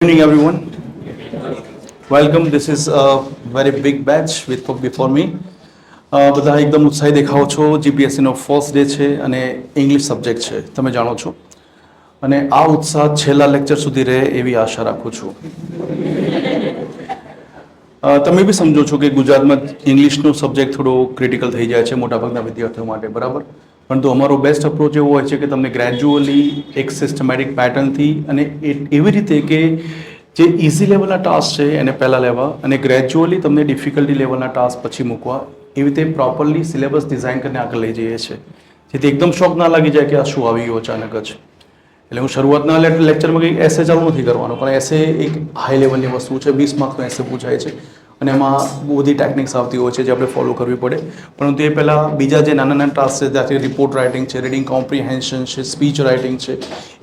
Good evening, everyone. Welcome. This is a very big batch with before me. બધા એકદમ ઉત્સાહી દેખાઓ છો. જીપીએસસીનો first day છે અને ઇંગ્લિશ સબ્જેક્ટ છે, તમે જાણો છો. અને આ ઉત્સાહ છેલ્લા લેક્ચર સુધી રહે એવી આશા રાખું છું. તમે બી સમજો છો કે ગુજરાતમાં ઇંગ્લિશનો સબ્જેક્ટ થોડો ક્રિટિકલ થઈ જાય છે મોટાભાગના વિદ્યાર્થીઓ માટે, બરાબર. પરંતુ અમારો બેસ્ટ અપ્રોચ એવો હોય છે કે તમને ગ્રેજ્યુઅલી એક સિસ્ટમેટિક પેટર્નથી અને એવી રીતે કે જે ઇઝી લેવલના ટાસ્ક છે એને પહેલાં લેવા અને ગ્રેજ્યુઅલી તમને ડિફિકલ્ટી લેવલના ટાસ્ક પછી મૂકવા, એવી રીતે પ્રોપરલી સિલેબસ ડિઝાઇન કરીને આગળ લઈ જઈએ છીએ, જેથી એકદમ શોખ ના લાગી જાય કે આ શું આવી ગયું અચાનક જ. એટલે હું શરૂઆતના લેક્ચરમાં કંઈ એસે ચાલુ નથી કરવાનો, પણ એસે એક હાઈ લેવલની વસ્તુ છે. 20 માર્ક્સનો એસે પૂછાય છે અને એમાં બહુ બધી ટેકનિક્સ આવતી હોય છે જે આપણે ફોલો કરવી પડે. પરંતુ એ પહેલાં બીજા જે નાના નાના ટાસ્ક છે, ત્યાંથી રિપોર્ટ રાઇટિંગ છે, રીડિંગ કોમ્પ્રિહેન્શન છે, સ્પીચ રાઇટિંગ છે,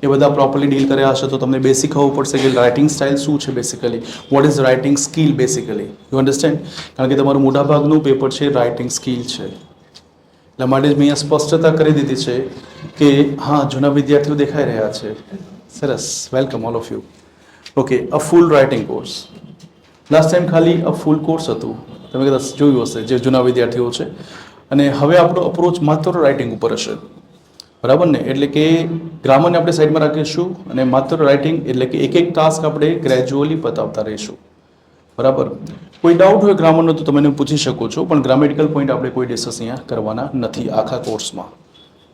એ બધા પ્રોપરલી ડીલ કર્યા હશે તો તમને બેસિક ખબર પડશે કે રાઇટિંગ સ્ટાઇલ શું છે basically, what is writing skill basically, you understand. કારણ કે તમારું મોટાભાગનું પેપર છે રાઇટિંગ સ્કિલ છે. એટલા માટે જ મેં અહીંયા સ્પષ્ટતા કરી દીધી છે કે હા, જૂના વિદ્યાર્થીઓ દેખાઈ રહ્યા છે. સરસ, welcome all of you. Okay, a full writing course. Last time ખાલી અ ફૂલ કોર્સ હતું, તમે કદાચ જોયું હશે જે જૂના વિદ્યાર્થીઓ છે. અને હવે આપણો અપ્રોચ માત્ર રાઇટિંગ ઉપર હશે, બરાબર ને. એટલે કે ગ્રામરને આપણે સાઈડમાં રાખીશું અને માત્ર રાઇટિંગ, એટલે કે એક એક ટાસ્ક આપણે ગ્રેજ્યુઅલી પતાવતા રહીશું, બરાબર. કોઈ ડાઉટ હોય ગ્રામરનો તો તમે પૂછી શકો છો, પણ ગ્રામેટિકલ પોઈન્ટ આપણે કોઈ ડિસ્કસ અહીંયા કરવાના નથી આખા કોર્સમાં.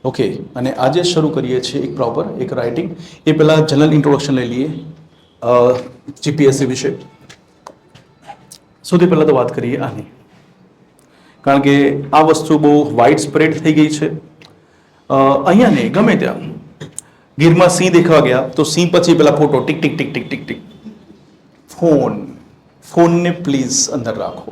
ઓકે, અને આજે શરૂ કરીએ છીએ એક પ્રોપર એક રાઇટિંગ. એ પહેલાં જનરલ ઇન્ટ્રોડક્શન લઈ લઈએ જીપીએસસી વિશે. સૌથી પહેલાં તો વાત કરીએ આની, કારણ કે આ વસ્તુ બહુ વાઇડ સ્પ્રેડ થઈ ગઈ છે. અહીંયા નહીં, ગમે ત્યાં ગીરમાં સિંહ દેખવા ગયા તો સિંહ પછી પેલા photo tick tick tick tick tick tick. ફોનને પ્લીઝ અંદર રાખો.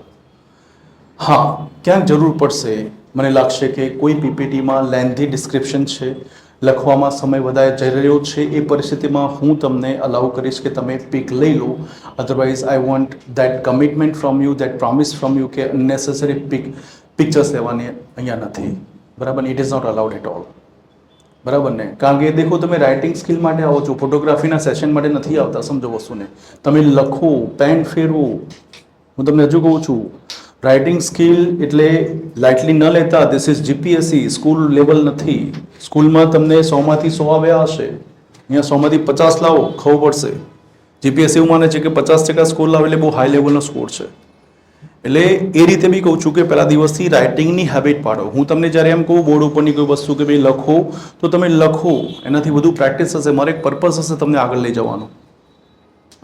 હા, ક્યાંક જરૂર પડશે, મને લાગશે કે કોઈ પીપીટીમાં લેન્ધી ડિસ્ક્રિપ્શન છે, લખવામાં સમય વધારે જઈ રહ્યો છે, એ પરિસ્થિતિમાં હું તમને અલાઉ કરીશ કે તમે પિક લઈ લો. Otherwise I want that commitment from you, that promise from you કે અનનેસેસરી પિક્ચર્સ લેવાની અહીંયા નથી, બરાબર. It is not allowed at all, બરાબર ને. કારણ કે દેખો, તમે રાઇટિંગ સ્કિલ માટે આવો છો, ફોટોગ્રાફીના સેશન માટે નથી આવતા. સમજો વસ્તુને, તમે લખો, પેન ફેરવો. હું તમને હજુ કહું છું, રાઇટિંગ સ્કિલ એટલે લાઇટલી ન લેતા. This is GPSC, school level નથી. સ્કૂલમાં તમને 100માંથી 100 આવ્યા હશે, અહીંયા 100માંથી 50 લાવો, ખબર પડશે. જીપીએસસી એવું માને છે કે 50% સ્કોર લાવે એટલે બહુ હાઈ લેવલનો સ્કોર છે. એટલે એ રીતે બી કહું છું કે પહેલા દિવસથી રાઇટિંગની હેબિટ પાડો. હું તમને જ્યારે એમ કહું બોર્ડ ઉપરની કોઈ વસ્તુ કે ભાઈ લખો, તો તમે લખો, એનાથી વધુ પ્રેક્ટિસ હશે. મારો એક પર્પઝ હશે તમને આગળ લઈ જવાનો,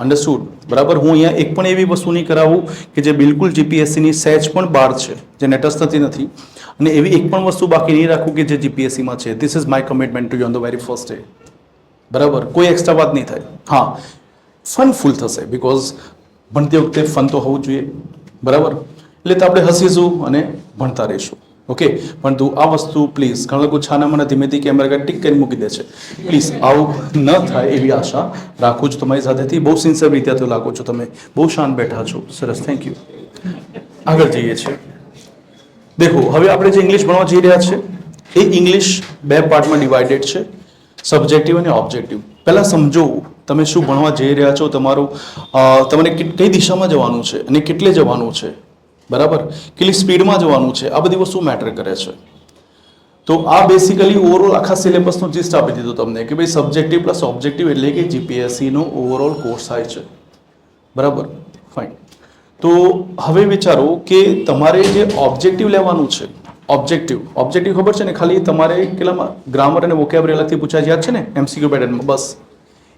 અન્ડરસ્ટુડ, બરાબર. હું અહીંયા એક પણ એવી વસ્તુ નહીં કરાવું કે જે બિલકુલ જીપીએસસીની સહેજ પણ બહાર છે, જે નેટસ નથી, અને એવી એક પણ વસ્તુ બાકી નહીં રાખું કે જે જીપીએસસીમાં છે. This is my commitment to you on the very first day, બરાબર. કોઈ એક્સ્ટ્રા વાત નહીં થાય. હા, ફન ફૂલ થશે, બિકોઝ ભણતી વખતે ફન તો હોવું જોઈએ, બરાબર. એટલે તો આપણે હસીશું અને ભણતા રહીશું. ઓકે, પરંતુ આ વસ્તુ પ્લીઝ, ઘણા લોકો છાનામાં ધીમેથી કેમેરા ટીક કરીને મૂકી દે છે. પ્લીઝ આવું ન થાય એવી આશા રાખું છું તમારી સાથેથી. બહુ સિન્સિયર વિદ્યાર્થીઓ લાગો છો તમે, બહુ શાંત બેઠા છો. સરસ, થેન્ક યુ. આગળ જઈએ છીએ. દેખો, હવે આપણે જે ઇંગ્લિશ ભણવા જઈ રહ્યા છે એ ઇંગ્લિશ બે પાર્ટમાં ડિવાઇડેડ છે, સબ્જેક્ટિવ અને ઓબ્જેક્ટિવ. પહેલાં સમજો તમે શું ભણવા જઈ રહ્યા છો, તમારે કઈ દિશામાં જવાનું છે અને કેટલે જવાનું છે, બરાબર, કેટલી સ્પીડમાં જવાનું છે. આ બધી વસ્તુ મેટર કરે છે. તો આ બેસિકલી ઓવરઓલ આખા સિલેબસનો જીસ્ટ આપી દીધો તમને કે ભાઈ સબ્જેક્ટિવ પ્લસ ઓબ્જેક્ટિવ એટલે કે જીપીએસસીનો ઓવરઓલ કોર્સ થાય છે, બરાબર. ફાઇન. તો હવે વિચારો કે તમારે જે ઓબ્જેક્ટિવ લેવાનું છે, ઓબ્જેક્ટિવ ખબર છે ને, ખાલી તમારે કેટલામાં ગ્રામર અને વોકેબરી અલગથી પૂછાય યાદ છે ને એમસીક્યુ પેટર્નમાં, બસ.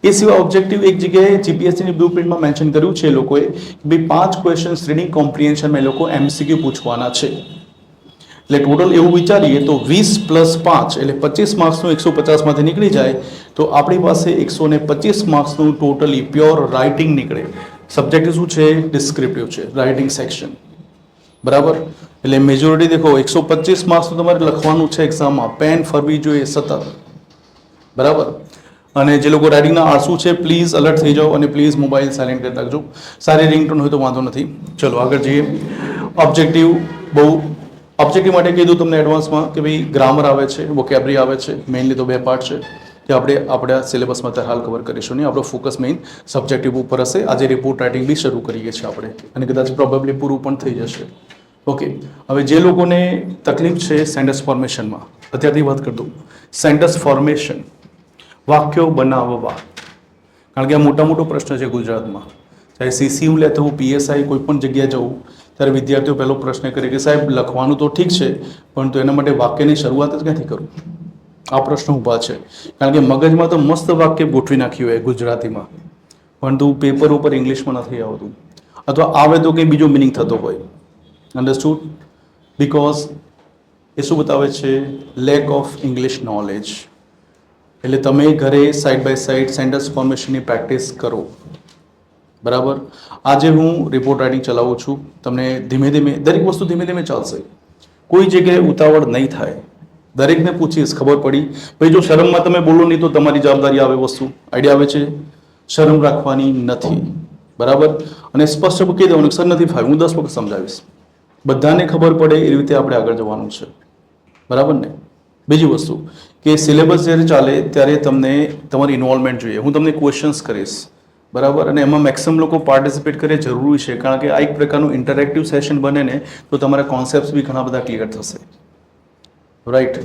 એ સિવાય ઓબ્જેક્ટિવ એક જગ્યાએ જીપીએસસીની બ્લુ પ્રિન્ટમાં મેન્શન કર્યું છે એ લોકોએ કે ભાઈ 5 ક્વેશ્ચન્સ રીડિંગ કોમ્પ્રિહેન્શનમાં એ લોકો એમસીક્યુ પૂછવાના છે. એટલે ટોટલ એવું વિચારીએ તો 20 + 5 એટલે 25 માર્ક્સનું 150માંથી નીકળી જાય તો આપણી પાસે 125 માર્ક્સનું ટોટલી પ્યોર રાઇટિંગ નીકળે. સબ્જેક્ટ શું છે? ડિસ્ક્રિપ્ટિવ છે, રાઇટિંગ સેક્શન, બરાબર. એટલે મેજોરિટી દેખો 125 માર્ક્સનું તમારે લખવાનું છે એક્ઝામમાં. પેન ફરવી જોઈએ સતત, બરાબર. અને જે લોકો રાઇટિંગના આળસુ છે પ્લીઝ અલર્ટ થઈ જાઓ અને પ્લીઝ મોબાઈલ સાયલેન્ટ કરી રાખજો. સારી રિંગટોન હોય તો વાંધો નથી. ચલો આગળ જઈએ. ઓબ્જેક્ટિવ માટે કીધું તમને એડવાન્સમાં કે ભાઈ ગ્રામર આવે છે, વોકેબરી આવે છે, મેઇનલી તો બે પાર્ટ છે. તે આપણે આપણા સિલેબસમાં અત્યારે હાલ કવર કરીશું નહીં. આપણો ફોકસ મેઇન સબ્જેક્ટિવ ઉપર હશે. આજે રિપોર્ટ રાઇટિંગ બી શરૂ કરીએ છીએ આપણે અને કદાચ પ્રોબેબલી પૂરું પણ થઈ જશે. ઓકે, હવે જે લોકોને તકલીફ છે સેન્ટેન્સ ફોર્મેશનમાં, અત્યારથી વાત કરી દઉં. સેન્ટેન્સ ફોર્મેશન, વાક્યો બનાવવા, કારણ કે આ મોટો પ્રશ્ન છે ગુજરાતમાં. ચાહે CCU લેતો હું, PSI કોઈ પણ જગ્યાએ જવું ત્યારે વિદ્યાર્થીઓ પહેલો પ્રશ્ન કરે કે સાહેબ લખવાનું તો ઠીક છે પણ તો એના માટે વાક્યની શરૂઆત જ ક્યાંથી કરું? આ પ્રશ્ન ઊભા છે. કારણ કે મગજમાં તો મસ્ત વાક્ય ગોઠવી નાખ્યું હોય ગુજરાતીમાં, પરંતુ પેપર ઉપર ઇંગ્લિશમાં નથી આવતું, અથવા આવે તો કંઈ બીજો મિનિંગ થતો હોય. અન્ડરસ્ટુડ? બિકોઝ એ શું બતાવે છે? Lack of English knowledge. એટલે તમે ઘરે સાઈડ બાય સાઈડ સેન્ટેન્સ ફોર્મેશનની પ્રેક્ટિસ કરો. બરાબર? આજે હું રિપોર્ટ રાઇટિંગ ચલાવું છું. તમને ધીમે ધીમે દરેક વસ્તુ ધીમે ધીમે ચાલશે. કોઈ જગ્યાએ ઉતાવળ નહીં થાય. દરેકને પૂછીશ, ખબર પડી? ભાઈ જો શરમમાં તમે બોલો નહીં તો તમારી જવાબદારી આવે. વસ્તુ આઈડિયા આવે છે? શરમ રાખવાની નથી. બરાબર? અને સ્પષ્ટ કહી દેવાનું સર નથી ફાવ્યું, હું 10 વખત સમજાવીશ. બધાને ખબર પડે એ રીતે આપણે આગળ જવાનું છે. બરાબર ને? બીજી વસ્તુ કે સિલેબસ જ્યારે ચાલે ત્યારે તમને તમારી ઇન્વોલ્વમેન્ટ જોઈએ. હું તમને ક્વેશ્ચન્સ કરીશ. બરાબર? અને એમાં મેક્સિમમ લોકો પાર્ટિસિપેટ કરે જરૂરી છે, કારણ કે આ એક પ્રકારનું ઇન્ટરેક્ટિવ સેશન બને ને તો તમારા કોન્સેપ્ટ બી ઘણા બધા ક્લિયર થશે. રાઈટ?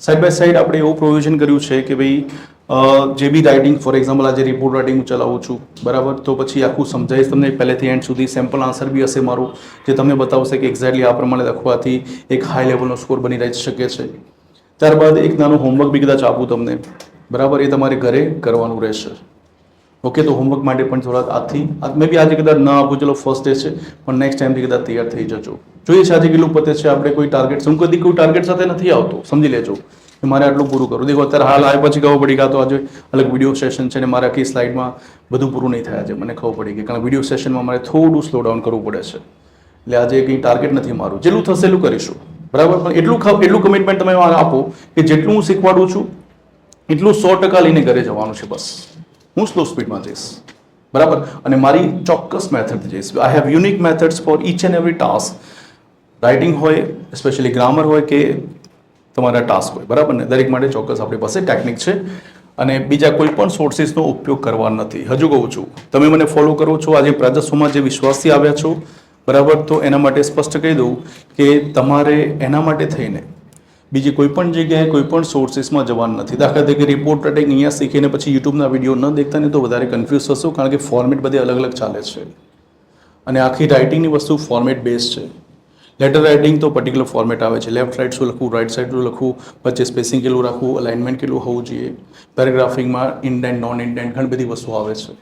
સાઈડ બાય સાઈડ આપણે એવું પ્રોવિઝન કર્યું છે કે ભાઈ જે બી રાઇટિંગ, ફોર એક્ઝામ્પલ આજે રિપોર્ટ રાઇટિંગ હું ચલાવું છું. બરાબર? તો પછી આખું સમજાવીશ તમને પહેલેથી એન્ડ સુધી. સેમ્પલ આન્સર બી હશે મારું, જે તમને બતાવશે કે એક્ઝેક્ટલી આ પ્રમાણે લખવાથી એક હાઈ લેવલનો સ્કોર બની રહી શકે છે. ત્યારબાદ એક નાનું હોમવર્ક બી કદાચ આપું તમને. બરાબર? એ તમારે ઘરે કરવાનું રહેશે. ઓકે, તો હોમવર્ક માટે પણ થોડા આજથી મે બી આજે કદાચ ના આપું, ચલો ફર્સ્ટ ડે છે, પણ નેક્સ્ટ ટાઈમથી કદાચ તૈયાર થઈ જજો. જોઈએ છે આજે કેટલું પતે છે. આપણે કોઈ ટાર્ગેટ, હું કદી કોઈ ટાર્ગેટ સાથે નથી આવતો, સમજી લેજો કે મારે આટલું પૂરું કરવું. દેખો અત્યારે હાલ આવે પછી ખબર પડી કે તો આજે અલગ વિડીયો સેશન છે ને મારે આખી સ્લાઇડમાં બધું પૂરું નહીં થાય આજે. મને ખબર પડી કે કારણ વિડીયો સેશનમાં મારે થોડું સ્લો ડાઉન કરવું પડે છે. એટલે આજે કંઈ ટાર્ગેટ નથી મારું, જેટલું થશે એટલું કરીશું. બરાબર? પણ એટલું કમિટમેન્ટ તમે આપો કે જેટલું હું શીખવાડું છું એટલું 100% લઈને ઘરે જવાનું છે. બસ હું સ્લો સ્પીડમાં જઈશ. બરાબર? અને મારી ચોક્કસ મેથડ જઈશ. I have unique methods for each and every task. Writing હોય, સ્પેશિયલી ગ્રામર હોય કે તમારા ટાસ્ક હોય. બરાબર ને? દરેક માટે ચોક્કસ આપણી પાસે ટેકનિક છે અને બીજા કોઈ પણ સોર્સિસનો ઉપયોગ કરવા નથી. હજુ કહું છું, તમે મને ફોલો કરો છો, આજે પ્રજાસોમાં જે વિશ્વાસથી આવ્યા છો. બરાબર? તો એના માટે સ્પષ્ટ કહી દઉં કે તમારે એના માટે થઈને બીજી કોઈ પણ જગ્યાએ કોઈ પણ સોર્સિસમાં જવાનું નથી. દાખલા તરીકે રિપોર્ટ રાઇટિંગ અહીંયા શીખીને પછી યુટ્યુબના વિડીયો ન દેખતા ને તો વધારે કન્ફ્યુઝ થશો, કારણ કે ફોર્મેટ બધે અલગ અલગ ચાલે છે અને આખી રાઇટિંગની વસ્તુ ફોર્મેટ બેઝ છે. લેટર રાઇટિંગ તો પર્ટિક્યુલર ફોર્મેટ આવે છે. લેફ્ટ રાઇટ શું લખવું, રાઇટ સાઇડ શું લખવું, વચ્ચે સ્પેસિંગ કેટલું રાખવું, અલાઇનમેન્ટ કેટલું હોવું જોઈએ, પેરેગ્રાફિંગમાં ઇન્ડેન્ટ નોન ઇન્ડેન્ટ ઘણી બધી વસ્તુઓ આવે છે.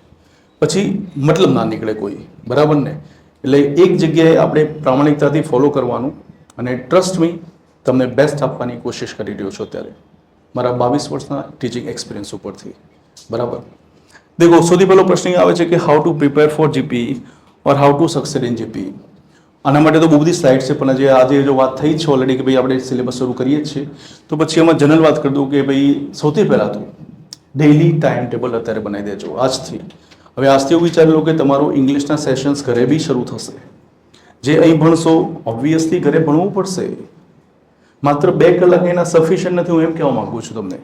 પછી મતલબ ના નીકળે કોઈ. બરાબર ને? એટલે એક જગ્યાએ આપણે પ્રામાણિકતાથી ફોલો કરવાનું અને ટ્રસ્ટ મી તમને બેસ્ટ આપવાની કોશિશ કરી રહ્યો છો અત્યારે મારા 22 વર્ષના ટીચિંગ એક્સપિરિયન્સ ઉપરથી. બરાબર? દેખો, સૌથી પહેલો પ્રશ્ન આવે છે કે how to prepare for GP or how to succeed in GP. આના માટે તો બહુ બધી સ્લાઇડ છે, પણ આજે જો વાત થઈ છે ઓલરેડી કે ભાઈ આપણે સિલેબસ શરૂ કરીએ જ છીએ, તો પછી એમાં જનરલ વાત કરી દઉં કે ભાઈ સૌથી પહેલાં તો ડેઇલી ટાઈમ ટેબલ અત્યારે બનાવી દેજો આજથી. હવે આજથી એવું વિચારી લો કે તમારું ઇંગ્લિશના સેશન્સ ઘરે બી શરૂ થશે. જે અહીં ભણશો ઓબ્વિયસલી ઘરે ભણવું પડશે. માત્ર 2 કલાક એના સફિશિયન્ટ નથી, હું એમ કહેવા માગું છું તમને.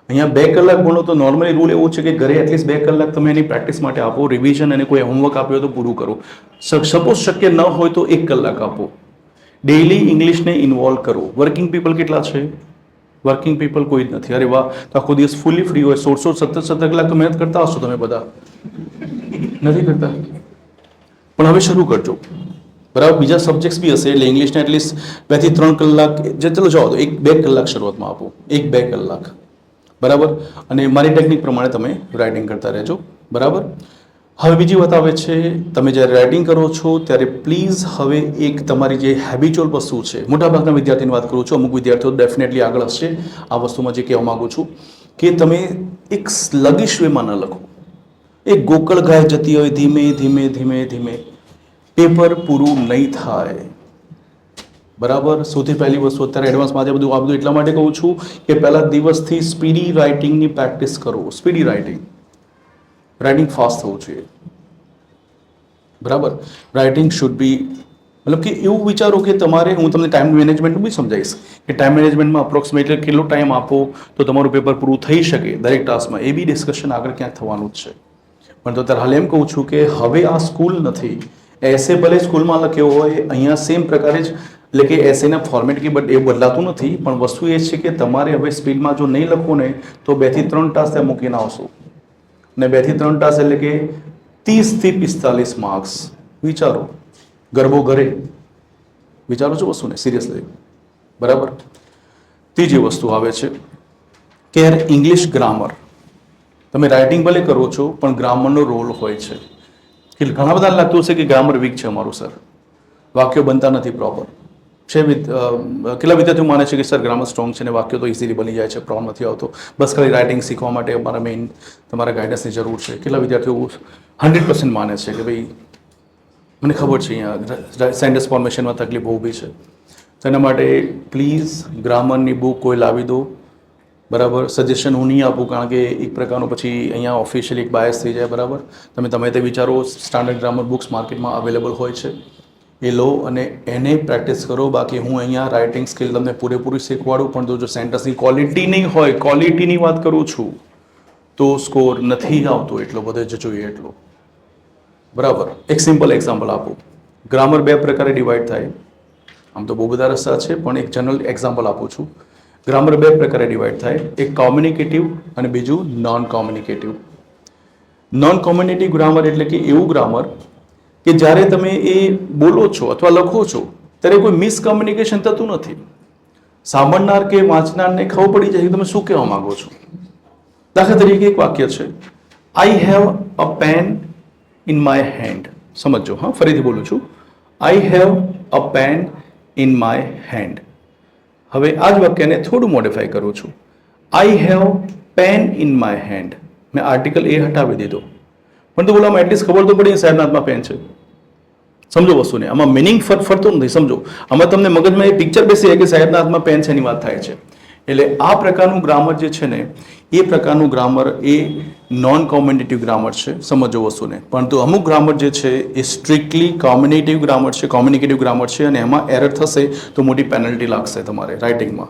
અહીંયા 2 કલાક ભણો તો નોર્મલી રૂલ એવો છે કે ઘરે એટલીસ્ટ 2 કલાક તમે એની પ્રેક્ટિસ માટે આપો. રિવિઝન અને કોઈ હોમવર્ક આપ્યો તો પૂરું કરો. સપોઝ શક્ય ન હોય તો 1 કલાક આપો. ડેઇલી ઇંગ્લિશને ઇન્વોલ્વ કરો. વર્કિંગ પીપલ કેટલા છે? વર્કિંગ પીપલ કોઈ જ નથી. અરે વાહ, તો આખો દિવસ ફૂલી ફ્રી હોય, 16-17 કલાક તો મહેનત કરતા હશો તમે બધા? નથી કરતા? પણ હવે શરૂ કરજો. બરાબર? બીજા સબ્જેક્ટ્સ બી હશે, એટલે ઇંગ્લિશને એટલીસ્ટ 2 થી 3 કલાક, જે ચલો જાઓ તો 1-2 કલાક શરૂઆતમાં આપો. 1-2 કલાક. બરાબર? અને મારી ટેકનિક પ્રમાણે તમે રાઇટિંગ કરતા રહેજો. બરાબર? હવે બીજી વાત આવે છે, તમે જ્યારે રાઇટિંગ કરો છો ત્યારે પ્લીઝ હવે એક તમારી જે હેબિચ્યુઅલ વસ્તુ છે, મોટાભાગના વિદ્યાર્થીની વાત કરું છું, અમુક વિદ્યાર્થીઓ ડેફિનેટલી આગળ હશે આ વસ્તુમાં, જે કહેવા માગું છું કે તમે એક સ્લગિશ વેમાં ન લખો. એક ગોકળ ગાય જતી હોય ધીમે ધીમે ધીમે ધીમે, પેપર પૂરું નહીં થાય. બરાબર? સૌથી પહેલી વસ્તુ અત્યારે એડવાન્સમાં આ બધું એટલા માટે કહું છું કે પહેલા દિવસથી સ્પીડી રાઇટિંગની પ્રેક્ટિસ કરો. સ્પીડી રાઇટિંગ ફાસ્ટ થવું જોઈએ. બરાબર? રાઇટિંગ શુડ બી મતલબ કે એવું વિચારો કે તમારે, હું તમને ટાઈમ મેનેજમેન્ટનું બી સમજાવીશ કે ટાઈમ મેનેજમેન્ટમાં અપ્રોક્સિમેટલી કેટલો ટાઈમ આપો તો તમારું પેપર પૂરું થઈ શકે દરેક ટાસ્કમાં, એ બી ડિસ્કશન આગળ ક્યાંક થવાનું જ છે. પણ તો ત્યારે હાલ એમ કહું છું કે હવે આ સ્કૂલ નથી, એસે ભલે સ્કૂલમાં લખ્યો હોય અહીંયા સેમ પ્રકારે જ, એટલે કે એસેના ફોર્મેટ કે એ બદલાતું નથી, પણ વસ્તુ એ છે કે તમારે હવે સ્પીડમાં જો નહીં લખો ને તો 2 થી 3 ટાસ્ક ત્યાં મૂકીને આવશો, ને 2 થી 3 ટાસ્ક એટલે કે 30 થી 45 માર્ક્સ. વિચારો, ગરબો ઘરે, વિચારો છો વસ્તુને સિરિયસલી, બરાબર. ત્રીજી વસ્તુ આવે છે કે યાર ઇંગ્લિશ ગ્રામર, તમે રાઇટિંગ ભલે કરો છો પણ ગ્રામરનો રોલ હોય છે. કે ઘણા બધા લાગતું હશે કે ગ્રામર વીક છે અમારું સર, વાક્યો બનતા નથી પ્રોપર છે. કેટલા વિદ્યાર્થીઓ માને છે કે સર ગ્રામર સ્ટ્રોંગ છે ને વાક્યો તો ઇઝીલી બની જાય છે, પ્રોબ્લેમ નથી આવતો, બસ ખાલી રાઇટિંગ શીખવા માટે અમારા મેઇન તમારા ગાઈડન્સની જરૂર છે. કેટલા વિદ્યાર્થીઓ 100% માને છે કે ભાઈ મને ખબર છે અહીંયા સેન્ટેન્સ ફોર્મેશનમાં તકલીફ ઊભી છે, તો એના માટે પ્લીઝ ગ્રામરની બુક કોઈ લાવી દો, બરાબર. સજેશન હું નહીં આપું કારણ કે એક પ્રકારનું પછી અહીંયા ઓફિશિયલી એક બાયસ થઈ જાય, બરાબર. તમે તે વિચારો, સ્ટાન્ડર્ડ ગ્રામર બુક્સ માર્કેટમાં અવેલેબલ હોય છે, એ લો અને એને પ્રેક્ટિસ કરો. બાકી હું અહીંયા રાઇટિંગ સ્કિલ તમને પૂરેપૂરી શીખવાડું, પણ જો સેન્ટેન્સની ક્વોલિટી નહીં હોય, ક્વોલિટીની વાત કરું છું, તો સ્કોર નથી આવતો એટલો બધો જ જોઈએ એટલો, બરાબર. એક સિમ્પલ એક્ઝામ્પલ આપું. ગ્રામર 2 પ્રકારે ડિવાઈડ થાય, આમ તો બહુ બધા રસ્તા છે પણ એક જનરલ એક્ઝામ્પલ આપું છું. ગ્રામર 2 પ્રકારે ડિવાઈડ થાય, એક કોમ્યુનિકેટિવ અને બીજું નોન કોમ્યુનિકેટિવ. નોન કોમ્યુનિકેટિવ ગ્રામર એટલે કે એવું ગ્રામર કે જ્યારે તમે એ બોલો છો અથવા લખો છો ત્યારે કોઈ મિસકમ્યુનિકેશન થતું નથી. સાંભળનાર કે વાંચનારને ખબર પડી જાય કે તમે શું કહેવા માંગો છો. દાખલા તરીકે એક વાક્ય છે, I have a pen in my hand. સમજો, હા, ફરીથી બોલું છું, I have a pen in my hand. હવે આ જ વાક્યને થોડું મોડિફાઈ કરું છું, I have pen in my hand. મેં આર્ટિકલ એ હટાવી દીધો, પણ તો બોલામાં એટલીસ્ટ ખબર તો પડી સાહેબના હાથમાં પેન છે. સમજો વસ્તુને, આમાં મિનિંગ ફરતો નથી. સમજો, આમાં તમને મગજમાં એ પિક્ચર બેસી જાય કે સાહેબના હાથમાં પેન છે એની વાત થાય છે. એટલે આ પ્રકારનું ગ્રામર જે છે ને, એ પ્રકારનું ગ્રામર એ નોન કોમ્યુનિકેટિવ ગ્રામર છે. સમજો વસ્તુને. પરંતુ અમુક ગ્રામર જે છે એ સ્ટ્રિક્ટલી કોમ્યુનિકેટિવ ગ્રામર છે, કોમ્યુનિકેટિવ ગ્રામર છે, અને એમાં એરર થશે તો મોટી પેનલ્ટી લાગશે તમારે રાઇટિંગમાં.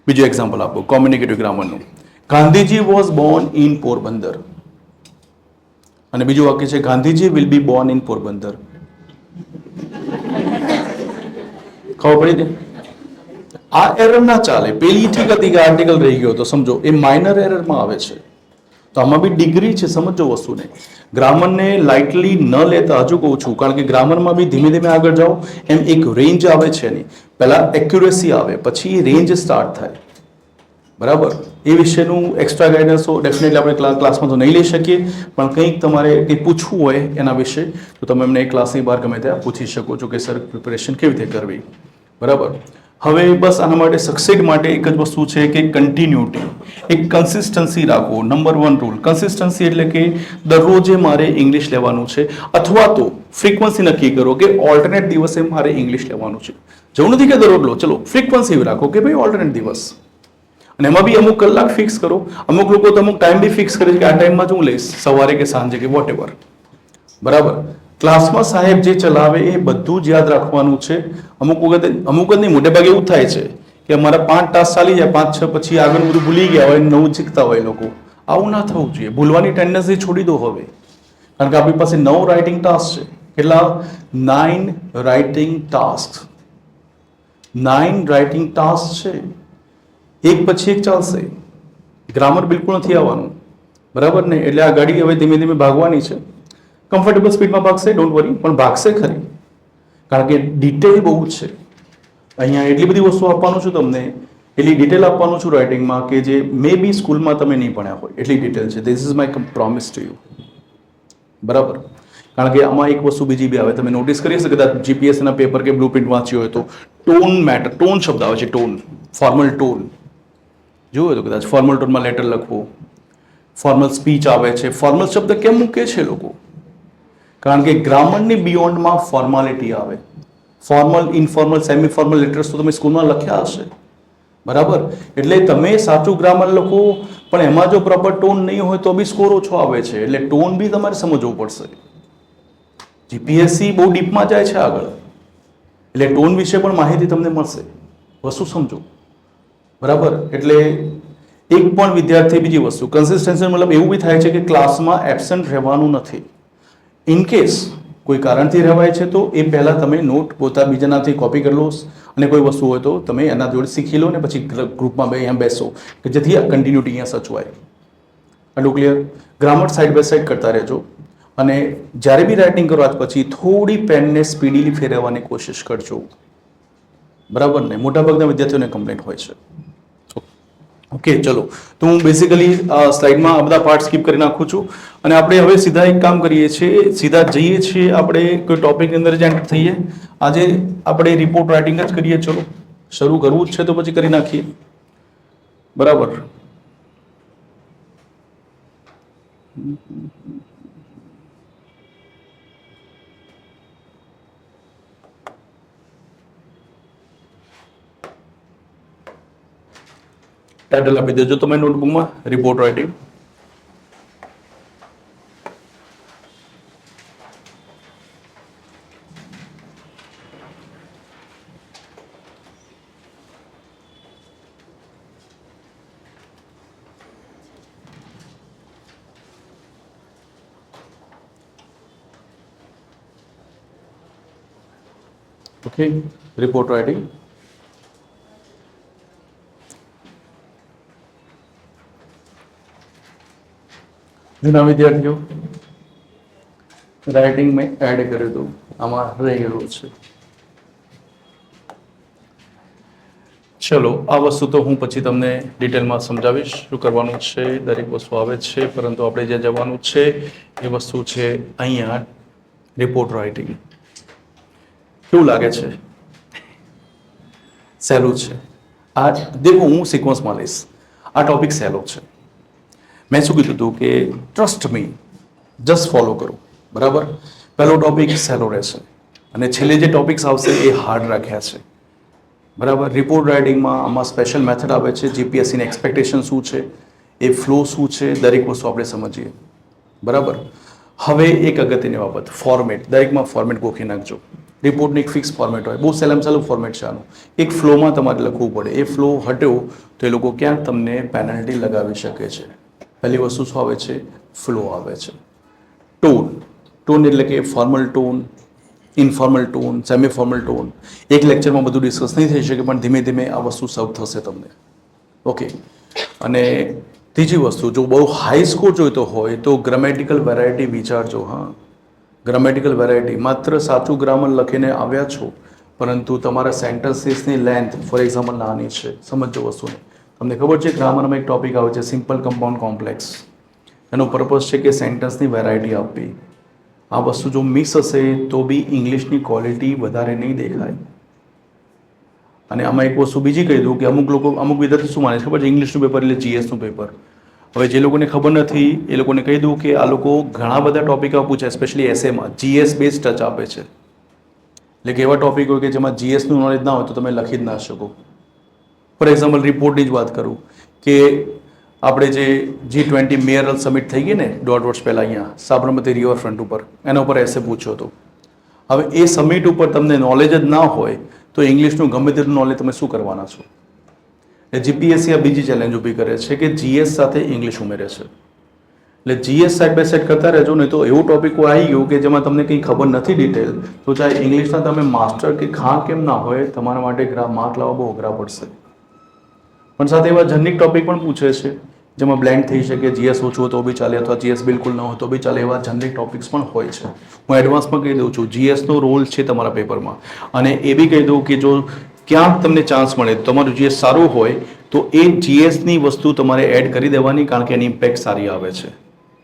બીજું એક્ઝામ્પલ આપો કોમ્યુનિકેટિવ ગ્રામરનું. Gandhiji was born in Porbandar, અને બીજું વાક્ય છે Gandhiji will be born in Porbandar. ખબર પડી ને? આ એરર ના ચાલે. પેલી ઠીક હતી કે આર્ટિકલ રહી ગયો તો સમજો, એ માઇનર એરરમાં આવે છે. તો આમાં બી ડિગ્રી છે, સમજો વસ્તુને. ગ્રામરને લાઇટલી ન લેતા, હજુ કહું છું, કારણ કે ગ્રામરમાં બી ધીમે ધીમે આગળ જાઓ એમ એક રેન્જ આવે છે એની. પહેલા એક્યુરેસી આવે, પછી રેન્જ સ્ટાર્ટ થાય, બરાબર. એ વિશેનું એક્સ્ટ્રા ગાઈડન્સ ડેફિનેટલી આપણે ક્લાસમાં તો નહીં લઈ શકીએ, પણ કંઈક તમારે કંઈ પૂછવું હોય એના વિશે તો તમે એમને ક્લાસની બહાર ગમે ત્યાં પૂછી શકો છો કે સર પ્રિપેરેશન કેવી રીતે કરવી, બરાબર. હવે બસ આના માટે સક્સેડ માટે એક જ વસ્તુ છે કે કન્ટિન્યુટી, એક કન્સિસ્ટન્સી રાખો. નંબર 1 રૂલ કન્સિસ્ટન્સી, એટલે કે દરરોજે મારે ઇંગ્લિશ લેવાનું છે, અથવા તો ફ્રીક્વન્સી નક્કી કરો કે ઓલ્ટરનેટ દિવસે મારે ઇંગ્લિશ લેવાનું છે. જવું નથી કે દરરોજ લો, ચલો ફ્રીક્વન્સી રાખો કે ભાઈ ઓલ્ટરનેટ દિવસ, અને એમાં બી અમુક કલાક ફિક્સ કરો. અમુક લોકો તો અમુક ટાઈમ બી ફિક્સ કરે છે કે આ ટાઈમમાં જ હું લઈશ, સવારે કે સાંજે કે વોટ એવર, બરાબર. ક્લાસમાં સાહેબ જે ચલાવે એ બધું જ યાદ રાખવાનું છે. અમુક જ નહીં, મોટે ભાગે એવું થાય છે કે અમારા 5 ટાસ્ક ચાલી જાય, 5-6 પછી આગળ બધું ભૂલી ગયા હોય, નવું શીખતા હોય લોકો. આવું ના થવું જોઈએ. ભૂલવાની ટેન્ડન્સી છોડી દો હવે, કારણ કે આપણી પાસે 9 રાઇટિંગ ટાસ્ક છે. કેટલા? 9 રાઇટિંગ ટાસ્ક. 9 રાઇટિંગ ટાસ્ક છે, એક પછી એક ચાલશે. ગ્રામર બિલકુલ નથી આવવાનું, બરાબર ને? એટલે આ ગાડી હવે ધીમે ધીમે ભાગવાની છે. કમ્ફર્ટેબલ સ્પીડમાં ભાગશે, ડોન્ટ વરી, પણ ભાગશે ખરી, કારણ કે ડિટેલ બહુ છે અહીંયા. એટલી બધી વસ્તુ આપવાનું છું તમને, એટલી ડિટેલ આપવાનું છું રાઇટિંગમાં કે જે મે બી સ્કૂલમાં તમે નહીં ભણ્યા હોય, એટલી ડિટેલ છે. This is my promise to you, બરાબર. કારણ કે આમાં એક વસ્તુ બીજી બી આવે, તમે નોટિસ કરી હશે કદાચ જીપીએસસીના પેપર કે બ્લુ પ્રિન્ટ વાંચ્યું હોય તો ટોન મેટર, ટોન શબ્દ આવે છે, ટોન, ફોર્મલ ટોન જોયું તો કદાચ. ફોર્મલ ટોનમાં લેટર લખવું, ફોર્મલ સ્પીચ આવે છે. ફોર્મલ શબ્દ કેમ મૂકે છે લોકો? કારણ કે ગ્રામરની બિયોન્ડમાં ફોર્માલિટી આવે. Formal, informal, semi formal letters તો તમે સ્કૂલમાં લખ્યા હશે, બરાબર. એટલે તમે સાચું ગ્રામર લખો, પણ એમાં જો પ્રોપર ટોન નહીં હોય તો બી સ્કોર ઓછો આવે છે. એટલે ટોન બી તમારે સમજવું પડશે. જીપીએસસી બહુ ડીપમાં જાય છે આગળ, એટલે ટોન વિશે પણ માહિતી તમને મળશે, વસ્તુ સમજો, બરાબર. એટલે એક પણ વિદ્યાર્થી, બીજી વસ્તુ કન્સિસ્ટન્સી મતલબ એવું બી થાય છે કે ક્લાસમાં એબસન્ટ રહેવાનું નથી. ઇન કેસ કોઈ કારણથી રહેવાય છે તો એ પહેલાં તમે નોટ પોતા બીજાનાથી કોપી કરી લો, અને કોઈ વસ્તુ હોય તો તમે એના જોડે શીખી લો ને પછી ગ્રુપમાં અહીંયા બેસો કે જેથી આ કન્ટિન્યુટી અહીંયા સચવાય. આટલું clear? Grammar side by side કરતા રહેજો, અને જ્યારે બી રાઇટિંગ કરો આજ પછી થોડી પેનને સ્પીડીલી ફેરવવાની કોશિશ કરજો, બરાબર ને? મોટાભાગના વિદ્યાર્થીઓને કમ્પ્લેન્ટ હોય છે. ઓકે, ચલો. તો હું બેસિકલી સ્લાઇડમાં આ બધા પાર્ટ સ્કીપ કરી નાખું છું, અને આપણે હવે સીધા એક કામ કરીએ છીએ, સીધા જઈએ છીએ આપણે કોઈ ટોપિકની અંદર જ એન્ટર થઈએ. આજે આપણે રિપોર્ટ રાઇટિંગ જ કરીએ. ચલો, શરૂ કરવું જ છે તો પછી કરી નાખીએ, બરાબર. ટાઇટલ આપી દેજો તમે નોટબુકમાં, report writing. Okay, report writing. જૂના વિદ્યાર્થીઓ, રાઇટિંગ મેં એડ કર્યું હતું, આમાં રહી ગયું છે. ચલો, આ વસ્તુ તો હું પછી તમને ડિટેલમાં સમજાવીશ શું કરવાનું છે. દરેક વસ્તુ આવે છે, પરંતુ આપણે જે જવાનું છે એ વસ્તુ છે અહીંયા રિપોર્ટ રાઇટિંગ. કેવું લાગે છે? સહેલું છે. આ દેખો, હું સિક્વન્સમાં લઈશ. આ ટોપિક સહેલો છે. મેં શું કીધું હતું કે ટ્રસ્ટ મી, જસ્ટ ફોલો કરો, બરાબર. પહેલો ટોપિક સહેલો રહેશે, અને છેલ્લે જે ટોપિક્સ આવશે એ હાર્ડ રાખ્યા છે, બરાબર. રિપોર્ટ રાઇટિંગમાં આમાં સ્પેશિયલ મેથડ આવે છે. જીપીએસસીની એક્સપેક્ટેશન શું છે, એ ફ્લો શું છે, દરેક વસ્તુ આપણે સમજીએ, બરાબર. હવે એક અગત્યની બાબત, ફોર્મેટ. દરેકમાં ફોર્મેટ ગોખી નાખજો. રિપોર્ટનું એક ફિક્સ ફોર્મેટ હોય, બહુ સહેલામાં સહેલું ફોર્મેટ છે આનું. એક ફ્લોમાં તમારે લખવું પડે. એ ફ્લો હટ્યો તો એ લોકો ક્યાંક તમને પેનલ્ટી લગાવી શકે છે. પહેલી વસ્તુ શું આવે છે? ફ્લો આવે છે. ટોન. ટોન એટલે કે formal tone, informal tone, semi formal tone. એક લેક્ચરમાં બધું ડિસ્કસ નહીં થઈ શકે, પણ ધીમે ધીમે આ વસ્તુ સર્વ થશે તમને. ઓકે. અને ત્રીજી વસ્તુ, જો બહુ હાઈ સ્કોર જોઈતો હોય તો ગ્રામેટિકલ વેરાયટી વિચારજો. હા, ગ્રામેટિકલ વેરાયટી. માત્ર સાચું ગ્રામર લખીને આવ્યા છો, પરંતુ તમારા સેન્ટેન્સીસની લેન્થ ફોર એક્ઝામ્પલ નાની છે. સમજો વસ્તુને. તમને ખબર છે ગ્રામરમાં એક ટોપિક આવે છે સિમ્પલ, કમ્પાઉન્ડ, કોમ્પ્લેક્સ. એનો પર્પઝ છે કે સેન્ટેન્સની વેરાયટી આપવી. આ વસ્તુ જો મિક્સ હશે તો બી ઇંગ્લિશની ક્વોલિટી વધારે નહીં દેખાય. અને આમાં એક વસ્તુ બીજી કહી દઉં કે અમુક વિદ્યાર્થી શું માને છે ખબર છે? ઇંગ્લિશનું પેપર એટલે જીએસનું પેપર. હવે જે લોકોને ખબર નથી એ લોકોને કહી દઉં કે આ લોકો ઘણા બધા ટોપિક પૂછે, સ્પેશિયલી એસએમાં જીએસ બેઝ ટચ આપે છે. એટલે કે એવા ટોપિક હોય કે જેમાં જીએસનું નોલેજ ના હોય તો તમે લખી જ ના શકો. ફોર એક્ઝામ્પલ, રિપોર્ટની જ વાત કરું કે આપણે જે G20 મેયરલ સમિટ થઈ ગઈ ને 1.5 વર્ષ પહેલાં અહીંયા સાબરમતી રિવરફ્રન્ટ ઉપર, એના ઉપર એસે પૂછ્યો હતો. હવે એ સમિટ ઉપર તમને નોલેજ જ ના હોય તો ઇંગ્લિશનું ગમે તેટલું નોલેજ તમે શું કરવાના છો? એટલે જીપીએસસી આ બીજી ચેલેન્જ ઊભી કરે છે કે જીએસ સાથે ઇંગ્લિશ ઉમેરે છે. એટલે જીએસ સાઈડ બાય સાઈડ કરતા રહેજો, નહીં તો એવું ટોપિક આવી ગયું કે જેમાં તમને કંઈ ખબર નથી ડિટેલ, તો ચાહે ઇંગ્લિશના તમે માસ્ટર કે કેમ ના હોય, તમારા માટે માર્ક લાવવા બહુ અઘરા પડશે. પણ સાથે એવા જનરિક ટોપિક પણ પૂછે છે જેમાં બ્લેન્ડ થઈ શકે, જીએસ ઓછું હોય તો બી ચાલે, અથવા જીએસ બિલકુલ ન હોય તો બી ચાલે. એવા જનરિક ટોપિક્સ પણ હોય છે. હું એડવાન્સમાં કહી દઉં છું, જીએસનો રોલ છે તમારા પેપરમાં. અને એ બી કહી દઉં કે જો ક્યાંક તમને ચાન્સ મળે, તમારું જીએસ સારું હોય તો એ જીએસની વસ્તુ તમારે એડ કરી દેવાની, કારણ કે એની ઇમ્પેક્ટ સારી આવે છે.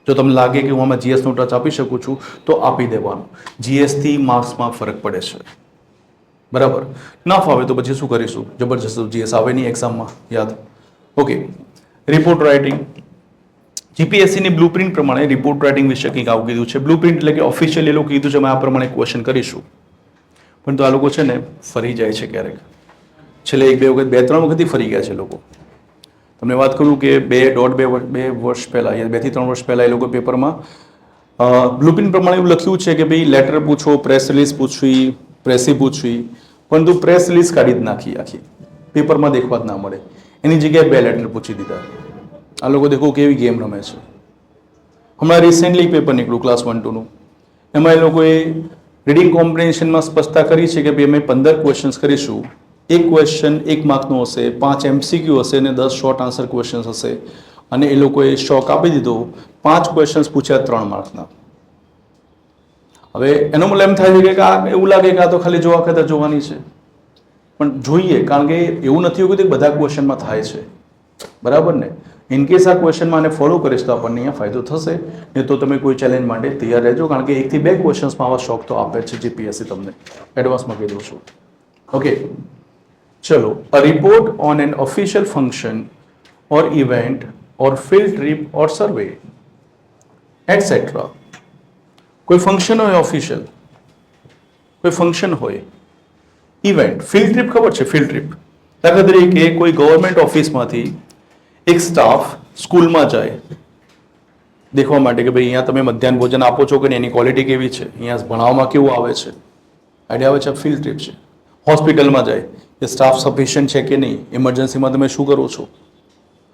જો તમને લાગે કે હું આમાં જીએસનો ટચ આપી શકું છું તો આપી દેવાનું. જીએસથી માર્ક્સમાં ફરક પડે છે, બરાબર. ના ફાવે તો પછી શું કરીશું? જબરજસ્ત જીએસ આવે નહીં એક્ઝામમાં, યાદ. Okay, report writing. જીપીએસસીની બ્લુપ્રિન્ટ પ્રમાણે રિપોર્ટ રાઇટિંગ વિશે કંઈક આવું કીધું છે. બ્લુપ્રિન્ટ એટલે કે ઓફિશિયલી એ લોકો કીધું છે અમે આ પ્રમાણે ક્વેશ્ચન કરીશું, પણ તો આ લોકો છે ને ફરી જાય છે ક્યારેક. છેલ્લે 1-2 વખત 2-3 વખતથી ફરી ગયા છે લોકો. તમને વાત કરું કે 2 વર્ષ પહેલાં યા 2 થી 3 વર્ષ પહેલાં એ લોકો પેપરમાં બ્લુપ્રિન્ટ પ્રમાણે એવું લખ્યું છે કે ભાઈ લેટર પૂછો, પ્રેસ રિલીઝ પૂછવી, પ્રેસી પૂછવી, પરંતુ પ્રેસ રિલીઝ કાઢી જ નાખી, આખી પેપરમાં દેખવા જ ના મળે, એની જગ્યાએ 2 લેટર પૂછી દીધા. આ લોકો દેખો કેવી ગેમ રમે છે. હમણાં રિસેન્ટલી પેપર નીકળ્યું ક્લાસ 1-2નું, એમાં એ લોકોએ રીડિંગ કોમ્પ્રિહેન્શનમાં સ્પષ્ટતા કરી છે કે ભાઈ અમે 15 ક્વેશ્ચન્સ કરીશું. એક ક્વેશ્ચન 1 માર્કનો હશે, 5 MCQ હશે અને 10 શોર્ટ આન્સર ક્વેશ્ચન્સ હશે. અને એ લોકોએ શોક આપી દીધો, 5 ક્વેશ્ચન્સ પૂછ્યા 3 માર્ક્સના. હવે એનો મતલબ એમ થાય છે કે આ એવું લાગે કે આ તો ખાલી જોવા ખાતર જોવાની છે, પણ જોઈએ, કારણ કે એવું નથી હોતું કે બધા ક્વેશ્ચનમાં થાય છે, બરાબર ને. ઇન કેસ આ ક્વેશ્ચનમાં આને ફોલો કરીશ તો આપણને અહીંયા ફાયદો થશે, નહીં તો તમે કોઈ ચેલેન્જ માટે તૈયાર રહેજો, કારણ કે 1 થી 2 ક્વેશ્ચન્સમાં આવા શોખ તો આપે છે જીપીએસસી તમને, એડવાન્સમાં કહી દઉં છું. ઓકે, ચલો. A report on an official function or event or field trip or survey etcetera. કોઈ ફંક્શન હોય ઓફિશિયલ, કોઈ ફંક્શન હોય, ઇવેન્ટ, ફિલ્ડ ટ્રીપ ખબર છે, ફિલ્ડ ટ્રીપ. દાખલા તરીકે કોઈ ગવર્મેન્ટ ઓફિસમાંથી એક સ્ટાફ સ્કૂલમાં જાય દેખવા માટે કે ભાઈ અહીંયા તમે મધ્યાહન ભોજન આપો છો કે નહીં, એની ક્વોલિટી કેવી છે, અહીંયા ભણાવવામાં કેવું આવે છે, આઈડિયા આવે છે. ફિલ્ડ ટ્રીપ છે. હોસ્પિટલમાં જાય કે સ્ટાફ સફિશિયન્ટ છે કે નહીં, ઇમરજન્સીમાં તમે શું કરો છો,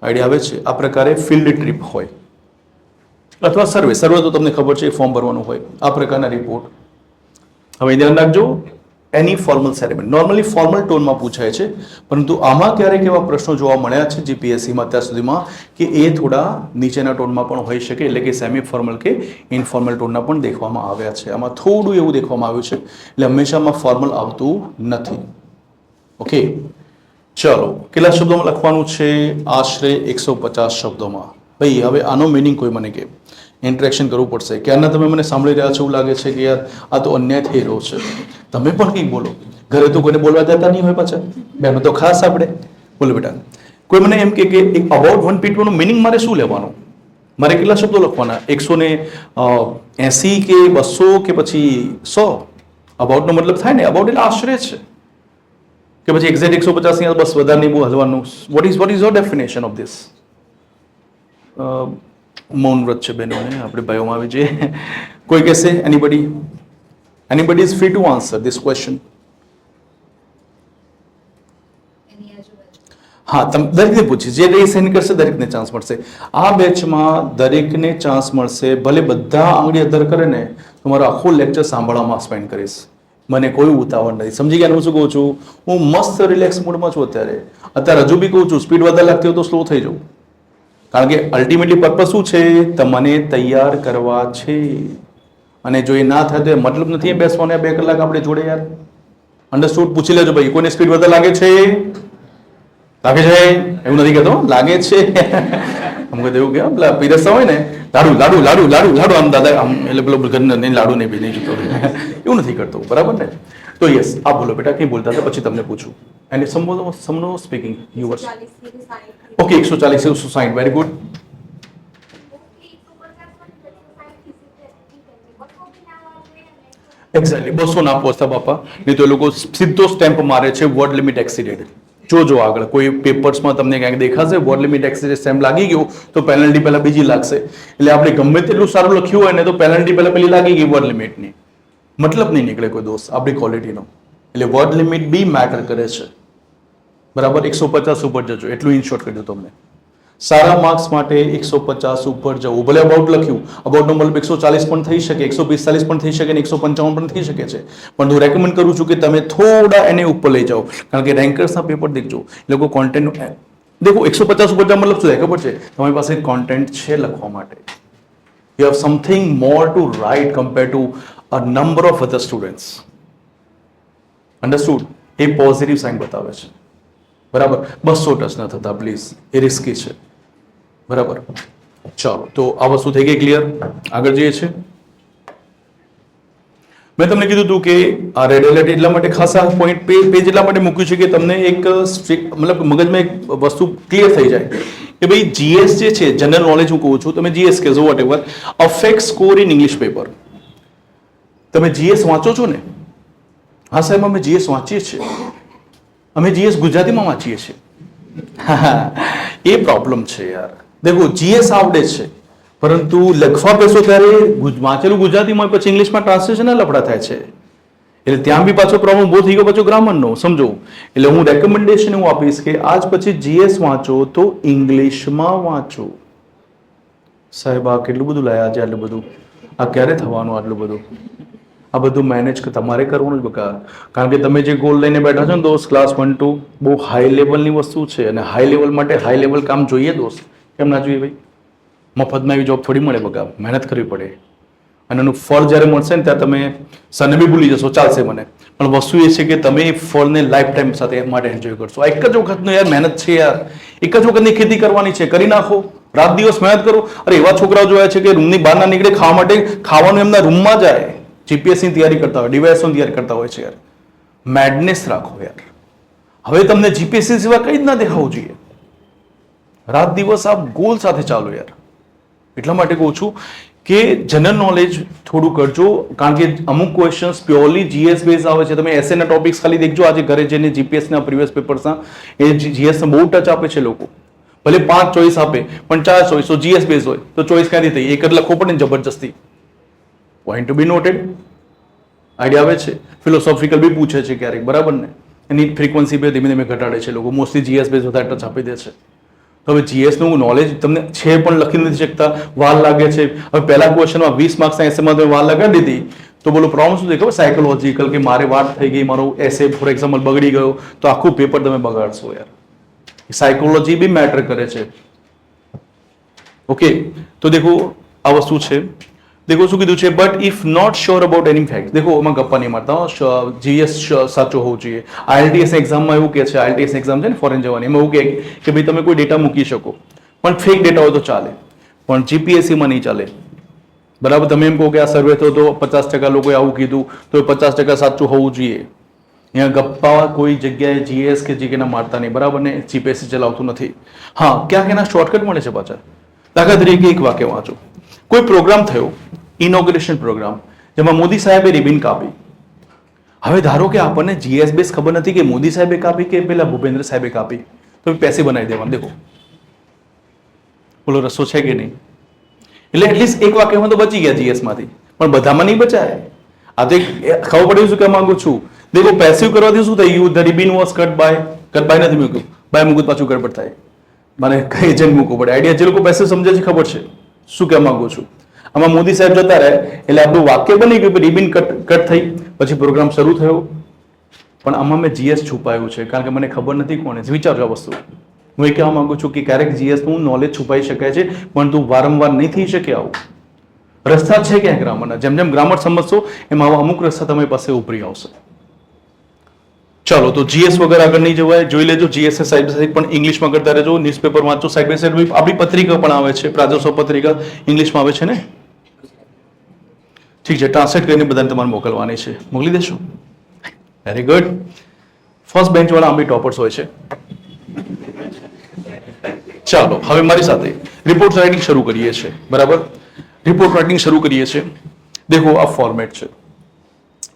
આઈડિયા આવે છે. આ પ્રકારે ફિલ્ડ ટ્રીપ હોય. અથવા સર્વે, સર્વે તો તમને ખબર છે, ફોર્મ ભરવાનું હોય. આ પ્રકારના રિપોર્ટ. હવે ધ્યાન રાખજો, એની ફોર્મલ સેરેમની નોર્મલી ફોર્મલ ટોનમાં પૂછાય છે, પરંતુ આમાં ક્યારેક એવા પ્રશ્નો જોવા મળ્યા છે જીપીએસસીમાં અત્યાર સુધીમાં કે એ થોડા નીચેના ટોનમાં પણ હોઈ શકે, એટલે કે સેમી ફોર્મલ કે ઇનફોર્મલ ટોનના પણ દેખવામાં આવ્યા છે. આમાં થોડું એવું દેખવામાં આવ્યું છે, એટલે હંમેશામાં ફોર્મલ આવતું નથી. ઓકે, ચલો. કેટલા શબ્દોમાં લખવાનું છે? આશરે 150 શબ્દોમાં. ભાઈ હવે આનો મિનિંગ કોઈ મને કે ઇન્ટરેક્શન કરવું પડશે. ક્યારના તમે મને સાંભળી રહ્યા છો, એવું લાગે છે કે યાર આ તો અન્યાય થઈ રહ્યો છે, તમે પણ કંઈક બોલો. ઘરે તો કોઈને બોલવા દેતા નહીં હોય પાછા, બહેનો તો ખાસ આપણે. બોલો બેટા. કોઈ મને એમ કે એક અબાઉટ 1 પીટવાનું મિનિંગ મારે શું લેવાનું? મારે કેટલા શબ્દો લખવાના? 180 કે 200 કે પછી 100? અબાઉટનો મતલબ થાય ને, અબાઉટ એટલે આશરે છે કે પછી એક્ઝેક્ટ 150 બસ વધારે નહીં બહુ હલવાનું. What is your definition of this? મૌન વ્રત છે બહેનોને, આપણે ભાઈઓમાં આવી જઈએ. કોઈ કહેશે? Anybody is free to answer this question. હા, તમે દરેકને પૂછી, જે રહી સેન્ડ કરશે દરેકને ચાન્સ મળશે. આ બેચમાં દરેકને ચાન્સ મળશે, ભલે બધા આંગળી અધર કરે ને તો મારો આખો લેક્ચર સાંભળવામાં સ્પેન્ડ કરીશ. મને કોઈ ઉતાવળ નથી. સમજી ગયા હું શું કહું છું? હું મસ્ત રિલેક્સ મૂડમાં છું અત્યારે હજુ બી કહું છું, સ્પીડ વધારે લાગતી હોય તો સ્લો થઈ જાઉં, કારણ કે અલ્ટિમેટલી પર્પઝ શું છે? તમને તૈયાર કરવા છે. અને જો એ ના થાય તો મતલબ નથી બેસવાનો 2 કલાક આપણે જોડે યાર. અન્ડરસ્ટુડ? પૂછી લેજો ભાઈ, કોઈને સ્પીડ વધારે લાગે છે? એવું નથી કહેતો, લાગે છે. અમુક એવું કે પેલા પીરસતા હોય ને, લાડુ લાડુ લાડુ લાડુ લાડુ, આમ દાદા આમ, એટલે પેલો નહીં લાડુ નહીં જતો, એવું નથી કરતો, બરાબર ને? તો યસ, આ બોલો બેટા, કંઈ બોલતા હતા પછી તમને પૂછું. એન્ડ સમનો speaking yours. Okay, 140 160, very good. Exactly 200 ના પહોંચતા બાપા, નહીં તો એ લોકો સીધો સ્ટેમ્પ મારે છે વર્ડ લિમિટ એક્સિડેડ. જોજો આગળ કોઈ પેપર્સમાં તમને ક્યાંક દેખાશે વર્ડ લિમિટ એક્સિડેડ સ્ટેમ્પ લાગી ગયો તો પેનલ્ટી પહેલા બીજી લાગશે. એટલે આપણે ગમે તેટલું સારું લખ્યું હોય ને તો પેનલ્ટી પહેલા પેલી લાગી ગઈ વર્ડ લિમિટની, મતલબ નહીં નીકળે કોઈ દોસ્ત આપણી ક્વોલિટીનો. એટલે વર્ડ લિમિટ બી મેટર કરે છે, બરાબર. 150 ઉપર જજો, એટલું ઇન શોર્ટ કરી દો તમને. સારા માર્ક્સ માટે 150 ઉપર જવું. ભલે અબાઉટ લખ્યું, અબાઉટનો મતલબ 140 પણ થઈ શકે, 145 પણ થઈ શકે, 155 પણ થઈ શકે છે, પણ હું રેકમેન્ડ કરું છું કે તમે થોડા એને ઉપર લઈ જાઓ, કારણ કે રેન્કર્સના પેપર દેખજો, લોકો કોન્ટેન્ટ દેખો. 150 ઉપર જવા મતલબ શું થાય ખબર છે? તમારી પાસે કોન્ટેન્ટ છે લખવા માટે. You have something more to write compare to a number of other students. Understood? એ પોઝિટિવ સાઇન બતાવે છે, બરાબર. 200 ટચ ન થતા પ્લીઝ, એ રિસ્કી છે, બરાબર. ચાલો, તો આ વસ્તુ થઈ ગઈ ક્લિયર. આગળ જઈએ છીએ. મેં તમને કીધું હતું કે આ રેડ એલર્ટ એટલા માટે ખાસા પોઈન્ટ પેજ એટલા માટે મૂક્યું છે કે તમને એક મતલબ મગજમાં એક વસ્તુ ક્લિયર થઈ જાય કે ભાઈ જીએસ જે છે, જનરલ નોલેજ હું કહું છું, તમે જીએસ કહેશો whatever, affect score in English paper. તમે જીએસ વાંચો છો ને? હા સાહેબ, અમે જીએસ વાંચીએ છીએ, અમે જીએસ ગુજરાતીમાં વાંચીએ છીએ. એ પ્રોબ્લેમ છે યાર. દેખો, જીએસ આવડે છે, પરંતુ લખવા બેસો ત્યારે વાંચેલું ગુજરાતીમાં પછી ઇંગ્લિશમાં ટ્રાન્સલેશન લફડા થાય છે. એટલે ત્યાં બી પાછો પ્રોબ્લેમ ઉભો થઈ ગયો પાછો ગ્રામરનો, સમજો. એટલે હું રેકમેન્ડેશન એવું આપીશ કે આજ પછી જીએસ વાંચો તો ઇંગ્લિશમાં વાંચો. સાહેબ આ કેટલું બધું લાયા છે, આટલું બધું આ ક્યારે થવાનું, આટલું બધું આ બધું મેનેજ તમારે કરવાનું જ બકા. કારણ કે તમે જે ગોલ લઈને બેઠા છો ને દોસ્ત, ક્લાસ 1 2 બહુ હાઈ લેવલની વસ્તુ છે, અને હાઈ લેવલ માટે હાઈ લેવલ કામ જોઈએ દોસ્ત. કેમ ના જોઈએ ભાઈ? મફતમાં એવી જોબ થોડી મળે બકા, મહેનત કરવી પડે. અને એનું ફળ જ્યારે મળશે ને ત્યારે તમે સને બી ભૂલી જશો, ચાલશે મને, પણ વસ્તુ એ છે કે તમે એ ફળને લાઈફ ટાઈમ સાથે માટે એન્જોય કરશો. આ એક જ વખતનો યાર મહેનત છે યાર, એક જ વખતની ખેતી કરવાની છે, કરી નાખો, રાત દિવસ મહેનત કરો. અરે એવા છોકરાઓ જોયા છે કે રૂમની બહાર ના નીકળે ખાવા માટે, ખાવાનું એમના રૂમમાં જાય, જીપીએસસી ની તૈયારી કરતા હોય, ડીવાયએસની તૈયારી કરતા હોય છે યાર. મેડનેસ રાખો યાર. હવે તમને જીપીએસસી સિવાય કઈ જ ના દેખાવું જોઈએ. રાત દિવસ આપ ગોલ સાથે ચાલો યાર. એટલા માટે કહું છું કે જનરલ નોલેજ થોડું કરજો, કારણ કે અમુક ક્વેશ્ચન્સ પ્યોરલી જીએસ બેઝ આવે છે. તમે એસએના ટોપિક્સ ખાલી દેખજો આજે ઘરે જઈને, જીપીએસના પ્રીવિયસ પેપર્સના એ જીએસને બહુ ટચ આપે છે લોકો. ભલે 5 ચોઈસ આપે પણ 4 ચોઈસ તો જીએસ બેઝ હોય તો ચોઈસ ક્યાંથી થઈ? એક જ લખવો પડે ને જબરજસ્તી. પોઈન્ટ ટુ બી નોટેડ. આઈડિયા આવે છે? ફિલોસોફિકલ બી પૂછે છે ક્યારેક, બરાબર ને? એની ફ્રીક્વન્સી બે ધીમે ધીમે ઘટાડે છે લોકો. મોસ્ટલી જીએસ બેઝ વધારે ટચ આપી દે છે. તો હવે જીએસનું નોલેજ તમને છે પણ લખી નથી શકતા, વાર લાગે છે. હવે પહેલા ક્વેશ્ચનમાં 20 માર્ક્સના એસેમાં તમે વાર લગાડી દીધી તો બોલો પ્રોબ્લેમ શું છે ખબર? સાયકોલોજીકલ, કે મારે વાત થઈ ગઈ, મારો એસે ફોર એક્ઝામ્પલ બગડી ગયો તો આખું પેપર તમે બગાડશો યાર. સાયકોલોજી બી મેટર કરે છે. ઓકે, તો દેખો આ વસ્તુ છે. દેખો શું કીધું છે, but if not sure about any fact. દેખો એમાં ગપ્પા નહીં મારતા, જીએસ સાચો હોવું જોઈએ. આઈએલટીએસ એક્ઝામમાં એવું કે છે, આઈએલટીએસ એક્ઝામ છે ને ફોરેન જવાની, એમાં એવું કે ભાઈ તમે કોઈ ડેટા મૂકી શકો પણ ફેક ડેટા હોય તો ચાલે, પણ જીપીએસસીમાં નહીં ચાલે. બરાબર? તમે એમ કહો કે આ સર્વે થયો તો 50% લોકોએ આવું કીધું તો 50% સાચું હોવું જોઈએ. અહીંયા ગપ્પા કોઈ જગ્યાએ જીએસ કે જીકેના મારતા નહીં, બરાબર ને? જીપીએસસી ચલાવતું નથી. હા, ક્યાંક એના શોર્ટકટ મળે છે પાછા. દાખલા તરીકે એક વાક્ય વાંચો. કોઈ પ્રોગ્રામ થયો, ઇનોગ્રેશન પ્રોગ્રામ, જેમાં મોદી સાહેબે રિબિન કાપી. હવે ધારો કે આપણને જીએસ બેઝ ખબર નથી કે મોદી સાહેબે કાપી કે પેલા ભૂપેન્દ્ર સાહેબે કાપી, તો પૈસે બનાવી દેવાનું. દેખો બોલો રસ્તો છે કે નહીં? એટલે એટલીસ્ટ એક વાક્યમાં તો બચી ગયા જીએસ માંથી, પણ બધામાં નહીં બચાય. આ તો ખબર પડ્યું શું કે માંગુ છું. દેખો પેસિવ કરવાથી શું થઈ ગયું? The ribbon was cut by નથી મૂક્યું, બાય મૂકું પાછું ગડબડ થાય. મને કઈ એજન્ટ મૂકવું પડે. આઈડિયા જે લોકો પેસિવ સમજે છે ખબર છે શું કહેવા માંગુ છું. આમાં મોદી સાહેબ જતા રહે એટલે આપણું વાક્ય બની ગયું, રિબિન કટ થઈ, પછી પ્રોગ્રામ શરૂ થયો. પણ આમાં મેં જીએસ છુપાયું છે, કારણ કે મને ખબર નથી કોણે. વિચારજો આ વસ્તુ. હું એ કહેવા માંગુ છું કે ક્યારેક જીએસનું નોલેજ છુપાઈ શકાય છે, પણ તું વારંવાર નહીં થઈ શકે આવું. રસ્તા છે ક્યાં ગ્રામરના? જેમ જેમ ગ્રામર સમજશો એમ આવા અમુક રસ્તા તમારી પાસે ઉભરી આવશે. ચાલો, તો જીએસ વગર આગળ નહીં જવાય. જોઈ લેજો જીએસ સાઈડ બાય સાઈડ પણ ઇંગ્લિશમાં કરતા રહેજો. ન્યૂઝપેપર વાંચો સાઈડ બાય સાઈડ. આપણી પત્રિકા પણ આવે છે, પ્રાજોત્સવ પત્રિકા ઇંગ્લિશમાં આવે છે ને? ઠીક છે, ટ્રાન્સલેટ કરીને બધાને તમારે મોકલવાની છે. મોકલી દેશો? Very good. ફર્સ્ટ બેન્ચ વાળા આમ બી ટોપર્સ હોય છે. ચાલો હવે મારી સાથે રિપોર્ટ રાઇટિંગ શરૂ કરીએ છીએ. બરાબર? રિપોર્ટ રાઇટિંગ શરૂ કરીએ છીએ. દેખો આ ફોર્મેટ છે.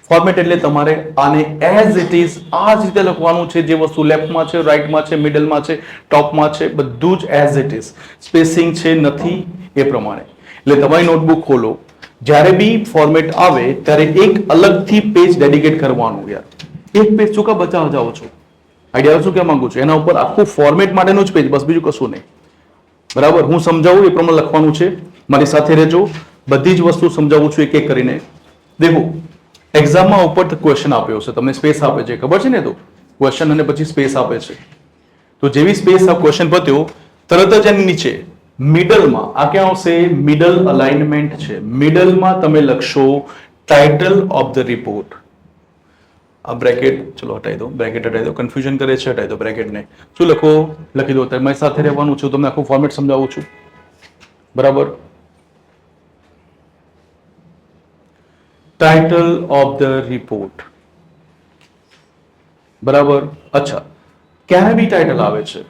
ફોર્મેટ એટલે તમારે આને એઝ ઇટ ઇઝ આ જ રીતે લખવાનું છે. જે વસ્તુ લેફ્ટમાં છે, રાઈટમાં છે, મિડલમાં છે, ટોપમાં છે, બધું જ એઝ ઇટ ઇઝ. સ્પેસિંગ છે નથી એ પ્રમાણે. એટલે તમારી નોટબુક ખોલો, જ્યારે બી ફોર્મેટ આવે ત્યારે એક અલગથી પેજ ડેડિકેટ કરવાનું. યાર એક પેજ ચૂકા બચાવ જાઓ છો. આઈડિયા શું કહેવા માંગુ છું? એના ઉપર આખું ફોર્મેટ માટેનું જ પેજ, બસ બીજું કશું નહીં. બરાબર? હું સમજાવું એ પ્રમાણે લખવાનું છે. મારી સાથે રહેજો. બધી જ વસ્તુ સમજાવું છું એક એક કરીને. દેખો એક્ઝામમાં ઉપર ક્વેશ્ચન આપ્યો છે, તમને સ્પેસ આપે છે, ખબર છે ને? તો ક્વેશ્ચન અને પછી સ્પેસ આપે છે. તો જેવી સ્પેસ આ ક્વેશ્ચન પત્યો તરત જ એની નીચે મિડલમાં આ ક્યાં આવશે? મિડલ અલાઇનમેન્ટ છે. મિડલમાં તમે લખશો ટાઇટલ ઓફ ધ રિપોર્ટ. આ બ્રેકેટ ચલો હટાવી દો, બ્રેકેટ હટાવી દો, કન્ફ્યુઝન કરે છે, હટાવી દો બ્રેકેટને. શું લખો? લખી દો. તમારી સાથે રહેવાનું છું, તમને આખું ફોર્મેટ સમજાવું છું. બરાબર? Title of the report. બરાબર? અચ્છા, ક્યારે બી ટાઇટલ આવે છે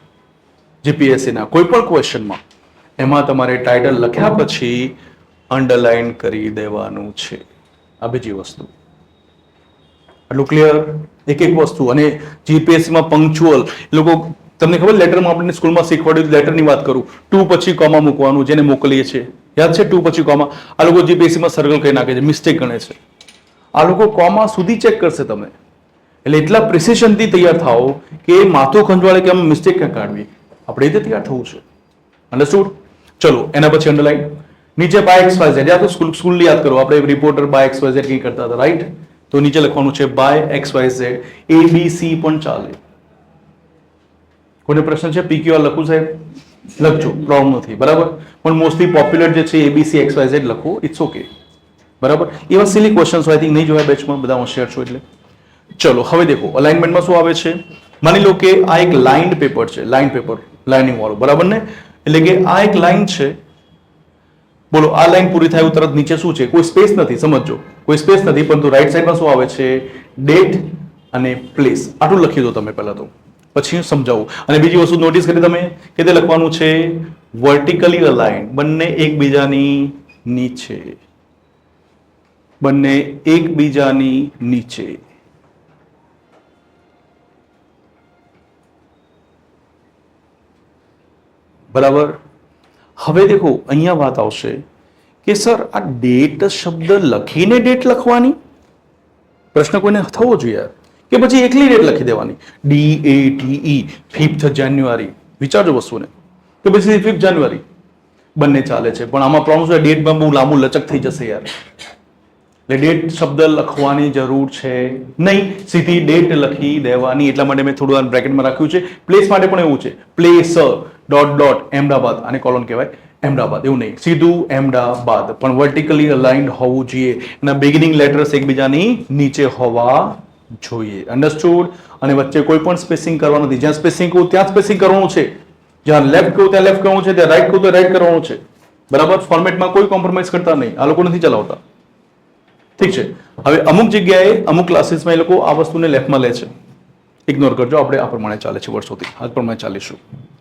જીપીએસસી ના કોઈ પણ ક્વેશ્ચનમાં, એમાં તમારે ટાઇટલ લખ્યા પછી અંડરલાઈન કરી દેવાનું છે. આ બીજી વસ્તુ. આટલું ક્લિયર? એક એક વસ્તુ. અને જીપીએસસીમાં પંક્ચ્યુઅલ લોકો તમને ખબર લેટરમાં આપણે સ્કૂલમાં શીખવાડ્યું, લેટરની વાત કરું, ટુ પછી કોમા મૂકવાનું, જેને મોકલીએ છીએ યાદ છે? ટુ પછી કોમા. આ લોકો જીપીએસસીમાં સર્કલ કરી નાખે છે, મિસ્ટેક ગણે છે. આ લોકો કોમા સુધી ચેક કરશે તમે, એટલે એટલા પ્રિસિશનથી તૈયાર થાઓ કે માથું ખંજવાળે કે આમ મિસ્ટેક ક્યાં કાઢવી, આપણે એ રીતે તૈયાર થવું છે. અન્ડરસ્ટુડ? ચલો એના પછી અંડરલાઈન નીચે બાય એક્સ વાય ઝેડ, યા તો સ્કૂલ યાદ કરો, આપણે reporter by X Y Z કઈ કરતા હતા, રાઈટ? તો નીચે લખવાનું છે by X Y Z, A B C પણ ચાલે. કોઈને પ્રશ્ન છે? પીક્યુઆર લખું સાહેબ? લખજો, પ્રોબ્લેમ નથી, બરાબર. પણ મોસ્ટલી પોપ્યુલર જે છે એબીસી એક્સ વાય ઝેડ લખો, ઇટ્સ ઓકે, બરાબર. એવા સિલી ક્વેશ્ચન્સ હોય નહીં જોયા બેચમાં, બધા હોશિયાર છો એટલે. ચલો હવે દેખો અલાઇનમેન્ટમાં શું આવે છે. માની લો કે આ એક લાઇન્ડ પેપર છે, લાઇન પેપર લાઇનિંગ વાળું, બરાબર ને? એટલે કે આ એક લાઇન છે, બોલો આ લાઇન પૂરી થાય તરત નીચે શું છે? કોઈ સ્પેસ નથી, સમજો, કોઈ સ્પેસ નથી, પરંતુ રાઈટ સાઈડમાં શું આવે છે? ડેટ અને પ્લેસ. આટલું લખી દો તમે પહેલા તો, પછી હું સમજાવું. અને બીજી વસ્તુ નોટિસ કરી તમે કે તે લખવાનું છે વર્ટિકલી અલાઇન, બંને એકબીજાની નીચે, બંને એકબીજાની નીચે. બરાબર. હવે દેખો અહીંયા વાત આવશે કે સર આ ડેટ શબ્દ લખીને ડેટ લખવાની, પ્રશ્ન કોઈને થવો જોઈએ કે પછી એકલી ડેટ લખી દેવાની, DATE 5th જાન્યુઆરી, વિચારજો વસ્તુને, કે પછી 5th જાન્યુઆરી, બંને ચાલે છે. પણ આમાં પ્રોબ્લેમ છે, ડેટમાં બહુ લાંબુ લચક થઈ જશે યાર, એટલે ડેટ શબ્દ લખવાની જરૂર છે નહીં, સીધી ડેટ લખી દેવાની. એટલા માટે મેં થોડું બ્રેકેટમાં રાખ્યું છે. પ્લેસ માટે પણ એવું છે, પ્લેસ ડોટ ડોટ અમદાવાદ, આને કોલોન કહેવાય, અમદાવાદ એવું નહીં, સીધું અમદાવાદ, પણ વર્ટિકલી અલાઇન્ડ હોવું જોઈએ. એના બિગિનિંગ લેટર્સ એકબીજાની નીચે હોવા જોઈએ. અન્ડરસ્ટુડ? અને વચ્ચે કોઈ પણ સ્પેસિંગ કરવાનું નથી. જ્યાં સ્પેસિંગ કહું ત્યાં સ્પેસિંગ કરવાનું છે, જ્યાં લેફ્ટ કહું ત્યાં લેફ્ટ કરવાનું છે, ત્યાં રાઈટ કહું તો રાઈટ કરવાનું છે, બરાબર. ફોર્મેટમાં કોઈ કોમ્પ્રોમાઇઝ કરતા નહીં, આ લોકો નથી ચલાવતા, ઠીક છે. હવે અમુક જગ્યાએ અમુક ક્લાસીસમાં એ લોકો આ વસ્તુને લેફ્ટમાં લે છે, ઇગ્નોર કરજો, આપણે આ પ્રમાણે ચાલે છે વર્ષોથી, આ પ્રમાણે ચાલીશું.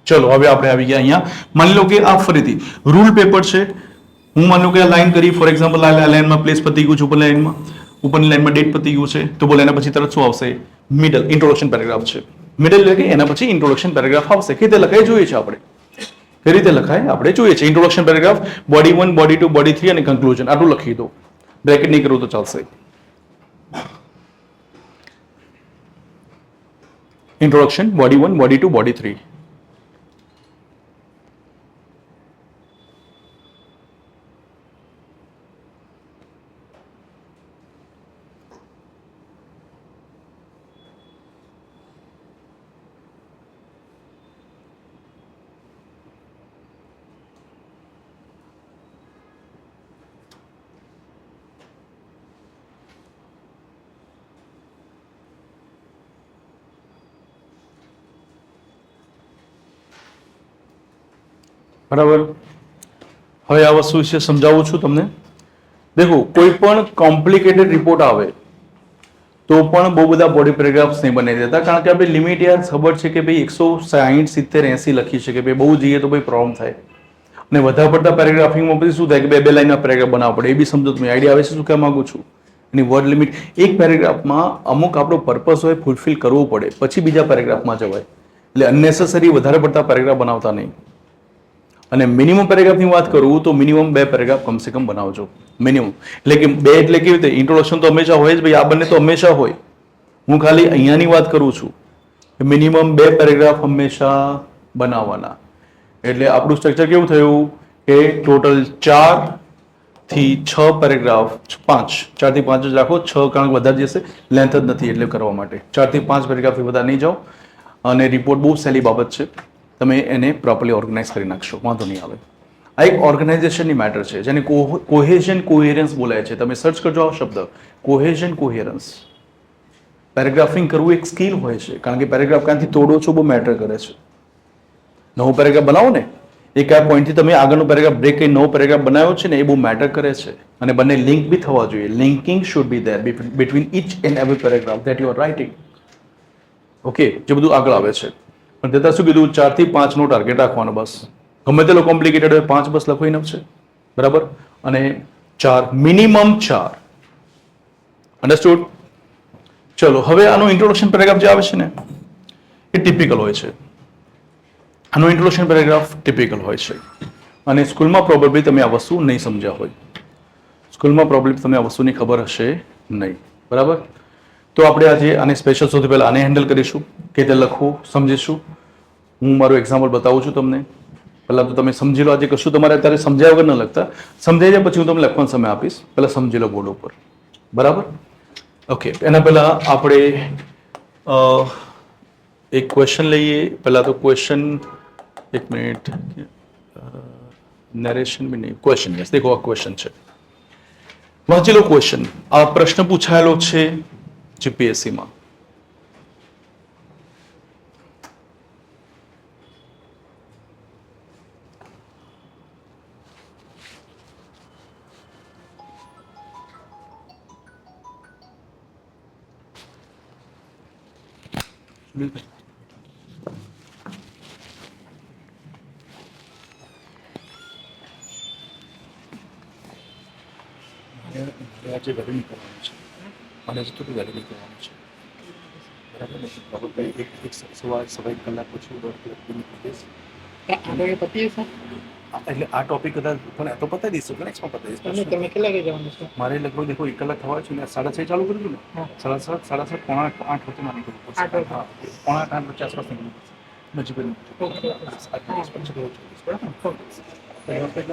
ચલો હવે આપણે આવી ગયા અહીંયા. માની લો કે આ ફરીથી રૂલ પેપર છે, હું માની લો કે આ લાઈન કરી, ફોર એક્ઝામ્પલ આ લાઈનમાં પ્લેસ પતી ગયું છે, ઉપર લાઈનમાં, ઉપરની લાઈનમાં ડેટ પતી ગયું છે, તો બોલે એના પછી તરત શું આવશે? મિડલ ઇન્ટ્રોડક્શન પેરેગ્રાફ છે. મિડલ એટલે કે એના પછી ઇન્ટ્રોડક્શન પેરેગ્રાફ આવશે. કે તે લખાય જોઈએ છે આપણે, કઈ રીતે લખાય આપણે જોઈએ છે. Introduction paragraph, body 1, body 2, body 3 અને કન્ક્લુઝન, આટલું લખી દો. બ્રેકેટ નહીં કરવું તો ચાલશે. Introduction, body 1, body 2, body 3. બરાબર. હવે આ વસ્તુ વિશે સમજાવું છું તમને. દેખો કોઈ પણ કોમ્પ્લિકેટેડ રિપોર્ટ આવે તો પણ બહુ બધા બોડી પેરેગ્રાફ્સ નહીં બનાવી દેતા, કારણ કે આપણે લિમિટ યાર ખબર છે કે ભાઈ 160, 70, 80 લખી છે કે ભાઈ બહુ જઈએ તો ભાઈ પ્રોબ્લેમ થાય. અને વધારે પડતા પેરેગ્રાફિંગમાં પછી શું થાય કે બે લાઈનના પેરેગ્રાફ બનાવવા પડે. એ બી સમજો તમે, આઈડિયા આવે છે શું કહેવા માંગુ છું? એની વર્ડ લિમિટ એક પેરેગ્રાફમાં અમુક આપણો પર્પસ હોય ફૂલફિલ કરવો પડે, પછી બીજા પેરેગ્રાફમાં જવાય. એટલે અનનેસેસરી વધારે પડતા પેરેગ્રાફ બનાવતા નહીં. અને મિનિમમ પેરેગ્રાફની વાત કરું તો મિનિમમ 2 પેરેગ્રાફ કમસે કમ બનાવજો, મિનિમમ. એટલે કે 2 એટલે કેવી રીતે? ઇન્ટ્રોડક્શન તો હંમેશા હોય જ ભાઈ, આ બંને તો હંમેશા હોય. હું ખાલી અહીંયાની વાત કરું છું, મિનિમમ 2 પેરેગ્રાફ હંમેશા બનાવવાના. એટલે આપણું સ્ટ્રક્ચર કેવું થયું કે ટોટલ 4 થી 6 પેરેગ્રાફ, 5, 4 થી 5 જ રાખો, 6 કારણ વધારે જશે, લેન્થ જ નથી એટલે કરવા માટે 4 થી 5 પેરેગ્રાફથી વધારે નહીં જાઓ. અને રિપોર્ટ બહુ સહેલી બાબત છે, તમે એને પ્રોપરલી ઓર્ગેનાઇઝ કરી નાખશો, વાંધો નહીં આવે. આ એક ઓર્ગેનાઇઝેશનની મેટર છે, જેને કોહેઝન કોહેરન્સ બોલાય છે. તમે સર્ચ કરજો આ શબ્દ, કોહેઝન કોહેરન્સ. પેરેગ્રાફિંગ કરવું એક સ્કિલ હોય છે, કારણ કે પેરેગ્રાફ ક્યાંથી તોડો છો બહુ મેટર કરે છે. નવો પેરેગ્રાફ બનાવો ને, એક આ પોઈન્ટથી તમે આગળનો પેરેગ્રાફ બ્રેક કરી નવો પેરેગ્રાફ બનાવ્યો છે ને, એ બહુ મેટર કરે છે. અને બંને લિંક બી થવા જોઈએ. Linking should be there between each and every paragraph that you are writing. Okay, જે બધું આગળ આવે છે. પણ તેતા શું કીધું? 4 થી 5 નો ટાર્ગેટ રાખવાનો બસ. ગમે તેલો કોમ્પ્લિકેટેડ હોય 5 બસ લખો ઇનફ છે, બરાબર. અને 4, મિનિમમ 4. અન્ડરસ્ટુડ? ચલો હવે આનો ઇન્ટ્રોડક્શન પેરેગ્રાફ જે આવે છે ને એ ટિપિકલ હોય છે. આનો ઇન્ટ્રોડક્શન પેરેગ્રાફ ટિપિકલ હોય છે. અને સ્કૂલમાં પ્રોબેબલી તમે આ વસ્તુ નહીં સમજ્યા હોય, સ્કૂલમાં પ્રોબેબલી તમને આ વસ્તુની ખબર હશે નહીં. બરાબર. તો આપણે આજે આને સ્પેશિયલ સૌથી પહેલાં આને હેન્ડલ કરીશું કે તે લખવું સમજીશું. હું મારું એક્ઝામ્પલ બતાવું છું તમને. પહેલાં તો તમે સમજી લો. આજે કશું તમારે અત્યારે સમજાય વગર ન લખતા, સમજાઈ જાય પછી હું તમને લખવાનો સમય આપીશ. પહેલાં સમજી લો બોર્ડ ઉપર. બરાબર. ઓકે, એના પહેલાં આપણે એક ક્વેશ્ચન લઈએ. પહેલાં તો ક્વેશ્ચન, એક મિનિટ, નરેશન બી નહીં, ક્વેશ્ચન. યસ, દેખો આ ક્વેશ્ચન છે. વાંચી લો ક્વેશ્ચન. આ પ્રશ્ન પૂછાયેલો છે જીપીએસસીમાં. આજે વેલિડ કરવાનું છે. મને હજી થોડું વેલિડ કરવાનું છે. બરાબર ને? બરાબર. એક સવા કલાક પછી આગળ પતી છે એટલે આ ટોપિક કદાચ પણ તો પતાવી દઈશું. નેક્સ્ટમાં પતાવી દઈશું. તમે કેટલા વાગે જવાનું છે? મારે લગભગ દેખો 1 કલાક થવા છે ને 6:30 ચાલુ કર્યું હતું ને. 7:30 પોણા 8 વચ્ચે ના નીકળવું પડશે. હા, પોણા 8 વચ્ચે આસપાસ નીકળવું પડશે. નજીક જ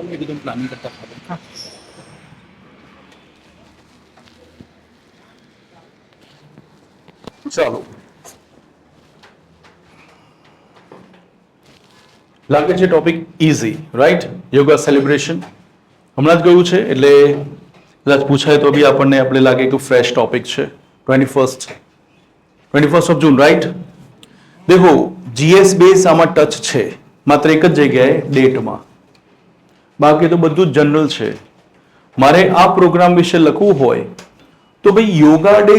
નીકળવું. પ્લાનિંગ કરતા ખબર. ચાલો, લાગે છે topic easy, right? Yoga celebration હમણાં જ ગયું છે એટલે કદાચ પૂછાય તો બી આપણને આપણે લાગે કે ફ્રેશ ટોપિક છે. 21st of June, right? દેખો, જીએસ બેઝ આમાં ટચ છે માત્ર એક જ જગ્યાએ, ડેટમાં. બાકી તો બધું જ જનરલ છે. મારે આ પ્રોગ્રામ વિશે લખવું હોય તો ભાઈ યોગા ડે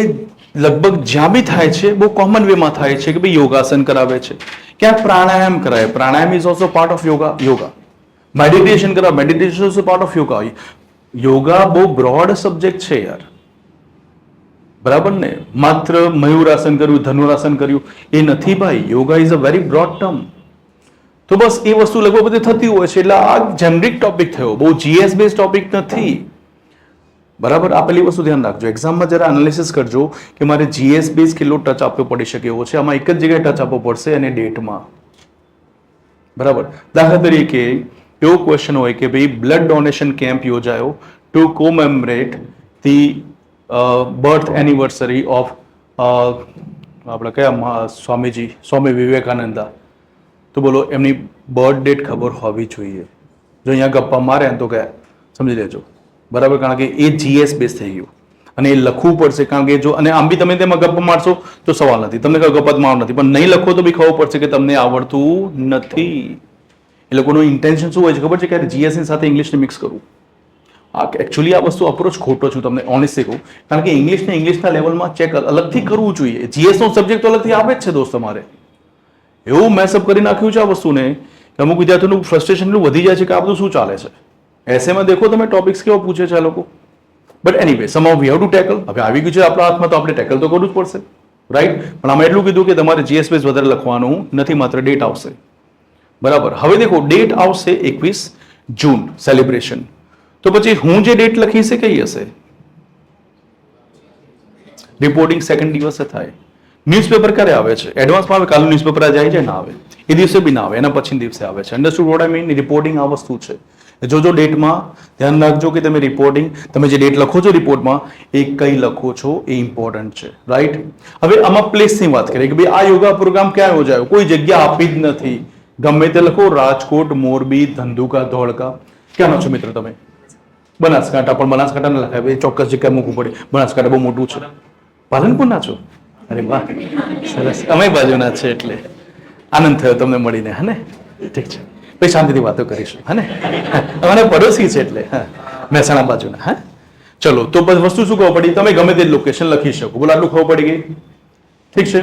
લગભગ જ્યાં બી થાય છે બહુ કોમન વેમાં થાય છે કે ભાઈ યોગાસન કરાવે છે, ક્યાંક પ્રાણાયામ કરાવે, pranayam is also part of yoga. Meditation કરાવે, meditation also part of yoga. Yoga બહુ બ્રોડ સબ્જેક્ટ છે યાર. બરાબર ને? માત્ર મયુરાસન કર્યું, ધનુરાસન કર્યું એ નથી ભાઈ. Yoga is a very broad term. તો બસ એ વસ્તુ લગભગ બધી થતી હોય છે એટલે આ જેનરિક ટોપિક થયો, બહુ જીએસ બેઝ ટોપિક નથી. બરાબર. આ પેલી વસ્તુ ધ્યાન રાખજો. એક્ઝામમાં જરા એનાલિસિસ કરજો કે મારે જીએસ બેઝ કેટલો ટચ આપવો પડી શકે એવો છે. આમાં એક જ જગ્યાએ ટચ આપવો પડશે અને ડેટમાં. બરાબર. દાખલા તરીકે એવો ક્વેશ્ચન હોય કે ભાઈ બ્લડ ડોનેશન કેમ્પ યોજાયો to commemorate the birth anniversary of આપણે કયા સ્વામીજી, સ્વામી વિવેકાનંદા. તો બોલો એમની બર્થ ડેટ ખબર હોવી જોઈએ. જો અહીંયા ગપ્પા મારે તો કે સમજી લેજો. બરાબર. કારણ કે એ જીએસ બેઝ થઈ ગયું અને એ લખવું પડશે. કારણ કે જો અને આમ બી તમે તેમાં ગપ્પા મારશો તો સવાલ નથી, તમને કઈ ગપ્પા મારવું નથી, પણ નહીં લખો તો બી ખબર પડશે કે તમને આવડતું નથી. એ લોકોનું ઇન્ટેન્શન શું હોય છે ખબર છે? કે જીએસની સાથે ઇંગ્લિશને મિક્સ કરવું. એકચ્યુઅલી આ વસ્તુ અપ્રોચ ખોટો છું તમને ઓનેસ્ટલી કહું. કારણ કે ઇંગ્લિશને ઇંગ્લિશના લેવલમાં ચેક અલગથી કરવું જોઈએ. જીએસનો સબ્જેક્ટ તો અલગથી આવે જ છે દોસ્ત. તમારે એવું મેસઅપ કરી નાખ્યું છે આ વસ્તુને કે અમુક વિદ્યાર્થીઓનું ફ્રસ્ટ્રેશન એટલું વધી જાય છે કે આ બધું શું ચાલે છે. એસેમાં દેખો તમે ટોપિક્સ કેવો પૂછે છે આ લોકો. But anyway સમહાઉ we have to tackle. હવે આવી ગયું છે આપણા હાથમાં તો આપણે ટેકલ તો કરવું જ પડશે, રાઈટ? પણ આમાં એટલું કીધું કે તમારે જીએસ બેઝ વધારે લખવાનું નથી, માત્ર ડેટ આવશે. બરાબર. હવે દેખો ડેટ આવશે 21 જૂન સેલિબ્રેશન. તો પછી હું જે ડેટ લખીશ એ કઈ હશે? રિપોર્ટિંગ સેકન્ડ દિવસે થાય. ન્યૂઝપેપર ક્યારે આવે છે? એડવાન્સમાં આવે. કાલે ન્યૂઝપેપર જાય છે, ના આવે. એ દિવસે બી ના આવે, એના પછી દિવસે આવે છે. Understood what I mean? Reporting આ વસ્તુ છે. જોજો ડેટમાં ધ્યાન રાખજો કે તમે રિપોર્ટિંગ, તમે જે ડેટ લખો છો રિપોર્ટમાં એ કઈ લખો છો એ ઇમ્પોર્ટન્ટ છે, રાઈટ? હવે આમાં પ્લેસની વાત કરીએ કે ભાઈ આ યોગા પ્રોગ્રામ ક્યાં યોજાયો? કોઈ જગ્યા આપી જ નથી. ગમે તે લખો, રાજકોટ, મોરબી, ધંધુકા, ધોળકા. ક્યાંનો છો મિત્ર તમે? બનાસકાંઠા. પણ બનાસકાંઠા ના લખાય, ચોક્કસ જગ્યાએ મૂકવું પડે. બનાસકાંઠા બહુ મોટું છે. પાલનપુરના છો? અરે વાહ, સરસ. અમે બાજુના છે એટલે આનંદ થયો તમને મળીને. હે ને? ઠીક છે ભાઈ, શાંતિથી વાતો કરીશું. હે ને? અમારે પડોશી છે એટલે. હા, મહેસાણા બાજુના. હા, ચલો. તો બસ વસ્તુ શું ખબર પડી? તમે ગમે તે લોકેશન લખી શકો. બોલો આટલું ખબર પડી ગઈ? ઠીક છે.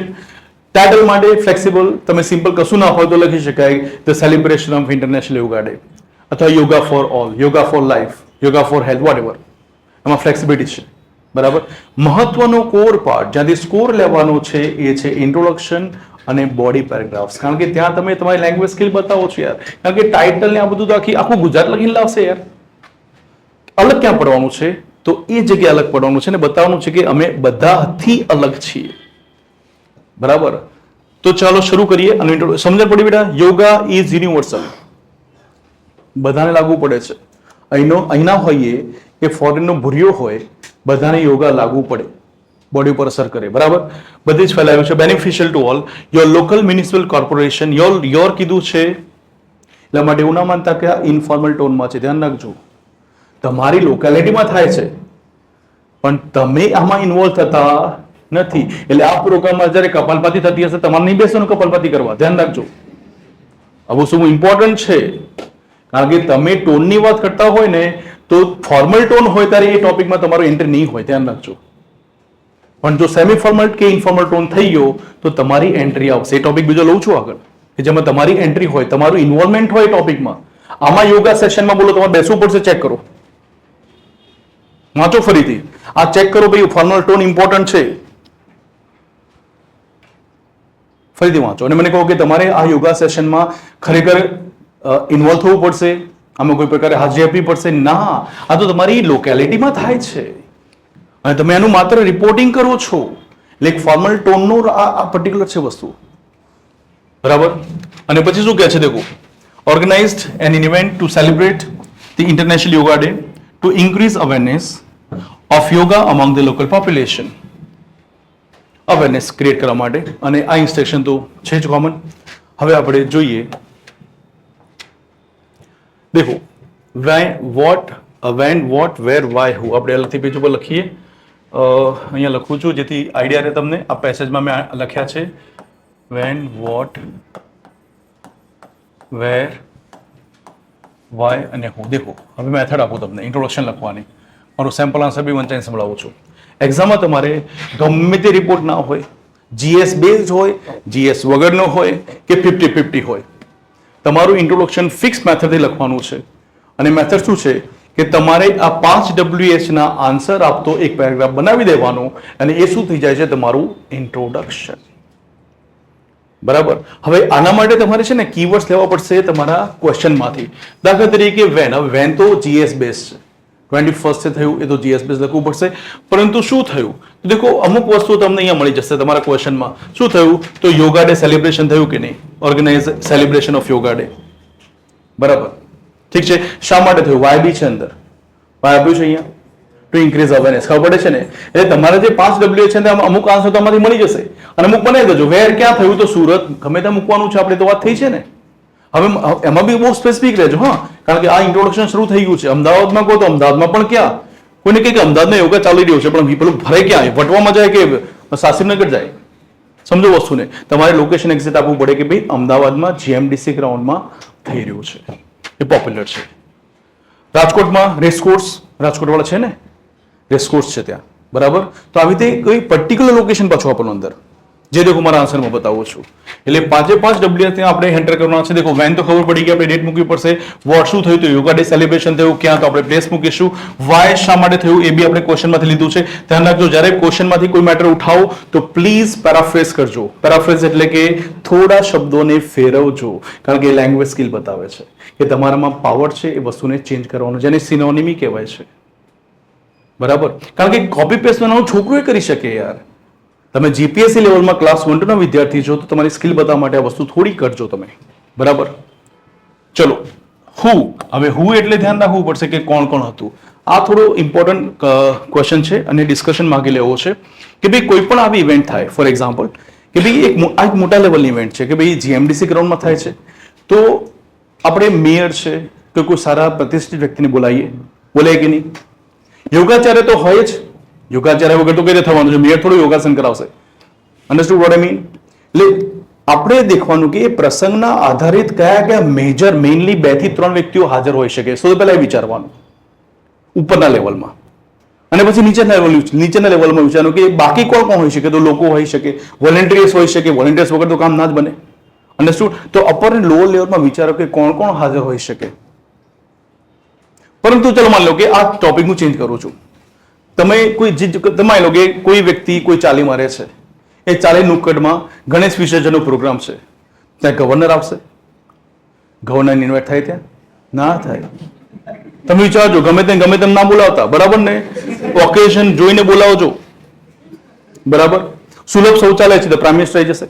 ટાઇટલ માટે ફ્લેક્સિબલ, તમે સિમ્પલ કશું ના હોય તો લખી શકાય the celebration of international yoga day, અથવા yoga for all, yoga for life, yoga for health, whatever. એમાં ફ્લેક્સિબિલિટી છે. બરાબર. મહત્વનો કોર પાર્ટ જ્યાંથી સ્કોર લેવાનો છે એ છે ઇન્ટ્રોડક્શન અને બોડી પેરેગ્રાફ્સ. કારણ કે ત્યાં તમે તમારી લેંગ્વેજ સ્કિલ બતાવો છો યાર. કારણ કે ટાઇટલ ને આ બધું તો આખું ગુજરાત લખીને લાવશે યાર. અલગ ક્યાં પડવાનું છે? તો એ જગ્યાએ અલગ પડવાનું છે ને બતાવવાનું છે કે અમે બધાથી અલગ છીએ. બરાબર? તો ચાલો શરૂ કરીએ. અને સમજણ પડી બેટા? યોગા ઇઝ યુનિવર્સલ, બધાને લાગુ પડે છે. અહીંના હોઈએ કે ફોરેનનો ભૂરિયો હોય, બધાને યોગા લાગુ પડે, બોડી પર અસર કરે. બરાબર? બધી જ ફેલાયું છે. Beneficial to all. Your local municipal corporation, your કીધું છે એટલા માટે એવું ના માનતા કે આ ઇન્ફોર્મલ ટોનમાં છે. ધ્યાન રાખજો, તમારી લોકેલિટીમાં થાય છે પણ તમે આમાં ઇન્વોલ્વ થતા નથી. એટલે આ પ્રોગ્રામમાં જ્યારે કપાલભાતી થતી હશે તમારે નહીં બેસવાનું કપાલભાતી કરવા. ધ્યાન રાખજો, આવું શું ઇમ્પોર્ટન્ટ છે. કારણ કે તમે ટોનની વાત કરતા હોય ને તો ફોર્મલ ટોન હોય ત્યારે એ ટોપિકમાં તમારો એન્ટ્રી નહીં હોય. ધ્યાન રાખજો. પણ જો સેમી ફોર્મલ કે ઇન્ફોર્મલ ટોન થઈ ગયો તો તમારી એન્ટ્રી આવશે. એ ટોપિક બીજો લઉં છું આગળ કે જેમાં તમારી એન્ટ્રી હોય, તમારું ઇન્વોલ્વમેન્ટ હોય ટોપિકમાં. આમાં યોગા સેશનમાં બોલો તમારે બેસવું પડશે. ચેક કરો, વાંચો ફરીથી, આ ચેક કરો ભાઈ ફોર્મલ ટોન ઇમ્પોર્ટન્ટ છે. ફરીથી વાંચો અને મને કહો કે તમારે આ યોગા સેશનમાં ખરેખર ઇન્વોલ્વ થવું પડશે, આમાં કોઈ પ્રકારે હાજરી આપવી પડશે. ના, આ તો તમારી લોકેલિટીમાં થાય છે અને તમે એનું માત્ર રિપોર્ટિંગ કરો છો. એટલે એક ફોર્મલ ટોનનો આ પર્ટિક્યુલર છે વસ્તુ. બરાબર? અને પછી શું કહે છે દેખો, organised N event to celebrate the international yoga day to increase awareness of yoga among the local population. Awareness create કરવા માટે. અને આ ઇન્સ્ટ્રક્શન તો છે જ કોમન. હવે આપણે જોઈએ, દેખો વોટ, વેન, વોટ, વેર, વાય, હુ. આપણે અલગથી પેજ ઉપર લખીએ. અહીંયા લખું છું જેથી આઈડિયા રહે તમને. આ પેસેજમાં મેં લખ્યા છે વેન, વોટ, વેર, વાય અને હું. દેખો હવે મેથડ આપું તમને ઇન્ટ્રોડક્શન લખવાની. મારું સેમ્પલ આન્સર બી વંચાઈને સંભળાવું છું. એક્ઝામમાં તમારે ગમે તે રિપોર્ટ ના હોય, જીએસ બેઝડ હોય, જીએસ વગરનો હોય કે 50-50 હોય, તમારું ઇન્ટ્રોડક્શન ફિક્સ મેથડથી લખવાનું છે. અને મેથડ શું છે કે તમારે આ 5 WH ના આન્સર આપતો એક પેરેગ્રાફ બનાવી દેવાનો અને એ શું થઈ જાય છે તમારું ઇન્ટ્રોડક્શન. બરાબર? હવે આના માટે તમારે છે ને કીવર્ડ્સ લેવા પડશે તમારા ક્વેશ્ચનમાંથી. દાખલા તરીકે વેન. હવે વેન તો જીએસ બેઝ છે, 21st થયું એ તો જીએસ બેઝ લખવું પડશે. પરંતુ શું થયું તો દેખો અમુક વસ્તુ તમને અહીંયા મળી જશે તમારા ક્વેશ્ચનમાં. શું થયું તો યોગા ડે સેલિબ્રેશન થયું કે નહીં, organise celebration of yoga day. બરાબર? ઠીક છે. શા માટે થયું? વાય બી છે અંદર, વાય આપ્યું છે અહીંયા ટુ ઇન્ક્રીઝ અવેરનેસ. ખબર પડે છે ને? એટલે તમારે જે 5 W છે ને અમુક આન્સર તમારી મળી જશે અને અમુક બનાવી દેજો. વેર ક્યાં થયું તો સુરત, ગમે ત્યાં મૂકવાનું છે આપણે તો વાત થઈ છે ને. હવે એમાં બી બહુ સ્પેસિફિક રહેજો. હા, કારણ કે આ ઇન્ટ્રોડક્શન શરૂ થઈ ગયું છે. અમદાવાદમાં કહો તો અમદાવાદમાં પણ ક્યાં, કોઈને કહે કે અમદાવાદમાં યોગા ચાલી રહ્યો છે પણ પેલું ભરે ક્યાં, વટવામાં જાય કે સાસરીનગર જાય. સમજો વસ્તુને. તમારે લોકેશન એક્ઝેક્ટ આપવું પડે કે ભાઈ અમદાવાદમાં જીએમડીસી ગ્રાઉન્ડમાં થઈ રહ્યું છે, એ પોપ્યુલર છે. રાજકોટમાં રેસકોર્સ, રાજકોટ વાળા છે ને, રેસકોર્સ છે ત્યાં. બરાબર? તો આવી રીતે કોઈ પર્ટિક્યુલર લોકેશન પાછું આપણને અંદર જે દેખો મારા આન્સરમાં બતાવું છું. એટલે 5 W ત્યાં આપણે એન્ટર કરવાના છે. દેખો વેન તો ખબર પડી કે આપણે ડેટ મૂકવી પડશે. વોટ શું થયું તો યોગા ડે સેલિબ્રેશન થયું, ક્યાં તો આપણે પ્લેસ મૂકીશું. વાય શા માટે થયું એ બી આપણે ક્વેશ્ચનમાંથી લીધું છે. ધ્યાન રાખજો જ્યારે ક્વેશ્ચનમાંથી કોઈ મેટર ઉઠાવો તો પ્લીઝ પેરાફ્રેઝ કરજો. પેરાફ્રેઝ એટલે કે થોડા શબ્દોને ફેરવજો, કારણ કે લેંગ્વેજ સ્કિલ બતાવે છે કે તમારામાં પાવર છે એ વસ્તુને ચેન્જ કરવાનો, જેને સિનોનિમી કહેવાય છે. બરાબર? કારણ કે કોપી પેસ્ટ બનાવવાનું છોકરું કરી શકે યાર. તમે જીપીએસસી લેવલમાં ક્લાસ 1-2 ના વિદ્યાર્થી છો તો તમારી સ્કિલ બતાવવા માટે આ વસ્તુ થોડી કરજો તમે. બરાબર? ચલો હુ. હવે હુ એટલે ધ્યાન રાખવું પડશે કે કોણ કોણ હતું. આ થોડો ઇમ્પોર્ટન્ટ ક્વેશ્ચન છે અને ડિસ્કશન માંગી લેવો છે કે ભાઈ કોઈ પણ આવી ઇવેન્ટ થાય, ફોર એક્ઝામ્પલ કે ભાઈ એક મોટા લેવલની ઇવેન્ટ છે કે ભાઈ જીએમડીસી ગ્રાઉન્ડમાં થાય છે તો આપણે મેયર છે કે કોઈ સારા પ્રતિષ્ઠિત વ્યક્તિને બોલાવીએ કે નહીં? યોગાચાર્ય તો હોય જ, યોગાચાર્ય વગર તો કઈ રીતે થવાનું છે? મેયર થોડું યોગાસન કરાવશે. Understood what I mean? એટલે આપણે દેખવાનું કે એ પ્રસંગના આધારિત કયા કયા મેજર મેઇનલી 2 થી 3 વ્યક્તિઓ હાજર હોઈ શકે. સૌથી પહેલા એ વિચારવાનું ઉપરના લેવલમાં, અને પછી નીચેના લેવલમાં વિચારવાનું કે બાકી કોણ કોણ હોઈ શકે. તો લોકો હોઈ શકે, વોલેન્ટિયર્સ હોઈ શકે, વોલેન્ટિયર્સ વગર તો કામ ના જ બને. અન્ડરસ્ટુડ? તો અપર અને લોઅર લેવલમાં વિચારો કે કોણ કોણ હાજર હોઈ શકે. પરંતુ ચલો માની લો કે આ ટોપિક હું ચેન્જ કરું છું. તમે માની લો કે કોઈ વ્યક્તિ કોઈ ચાલી મારે છે, એ ચાલી નુક્કડમાં ગણેશ વિસર્જનનો પ્રોગ્રામ છે, ત્યાં ગવર્નર આવશે? ગવર્નર ઇન્વાઇટ થાય ત્યાં? ના થાય. તમે વિચારજો, ગમે તેમ ના બોલાવતા, બરાબર ને? ઓકેઝન જોઈને બોલાવજો, બરાબર? સુલભ શૌચાલય છે તો પ્રાઇમ મિનિસ્ટર આવી જશે.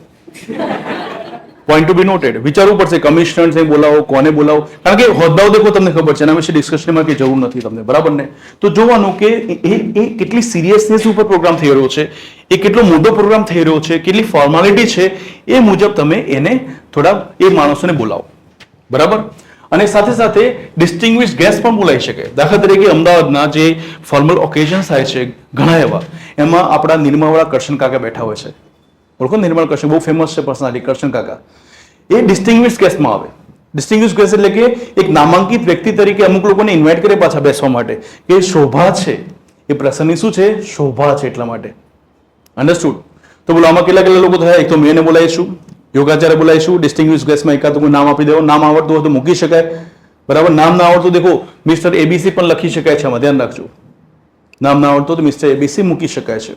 પોઈન્ટ ટુ બી નોટેડ. વિચારવું પડશે કમિશનર બોલાવો, કોને બોલાવો, કારણ કે હોદ્દાઓ દેખો તમને ખબર છે, એના વિશે ડિસ્કશનમાં કઈ જરૂર નથી તમને, બરાબર ને? તો જોવાનું કે એ કેટલી સિરિયસનેસ ઉપર પ્રોગ્રામ થઈ રહ્યો છે, એ કેટલો મોટો પ્રોગ્રામ થઈ રહ્યો છે, કેટલી ફોર્માલિટી છે, એ મુજબ તમે એને થોડા એ માણસોને બોલાવો, બરાબર? અને સાથે સાથે ડિસ્ટિંગ્વિશ ગેસ્ટ પણ બોલાવી શકે. દાખલા તરીકે અમદાવાદના જે ફોર્મલ ઓકેઝન્સ થાય છે ઘણા એવા, એમાં આપણા નિરમાવાળા કરશન કાકા બેઠા હોય છે. ઓળખો નિર્મળ કરશન, બહુ ફેમસ છે પર્સનાલિટી કરશન કાકા. એ ડિસ્ટિંગ્વિશ ગેસ્ટમાં આવે. ડિસ્ટિંગ્વિશ ગેસ્ટ એટલે કે એક નામાંકિત વ્યક્તિ તરીકે અમુક લોકોને ઇન્વાઇટ કરે પાછા બેસવા માટે, કે શોભા છે, એ પ્રસંગની શું છે? શોભા છે, એટલા માટે. અન્ડરસ્ટુડ? તો બોલો આમાં કેટલા લોકો થયા? એક તો મેં બોલાવીશું, યોગાચાર્ય બોલાવીશું, ડિસ્ટિંગ્વિશ ગેસ્ટમાં એકાદ કોઈ નામ આપી દેવો. નામ આવડતું હોય તો મૂકી શકાય, બરાબર? નામ ના આવડતું દેખો મિસ્ટર એબીસી પણ લખી શકાય છે, આમાં ધ્યાન રાખજો. નામ ના આવડતું તો મિસ્ટર એબીસી મૂકી શકાય છે.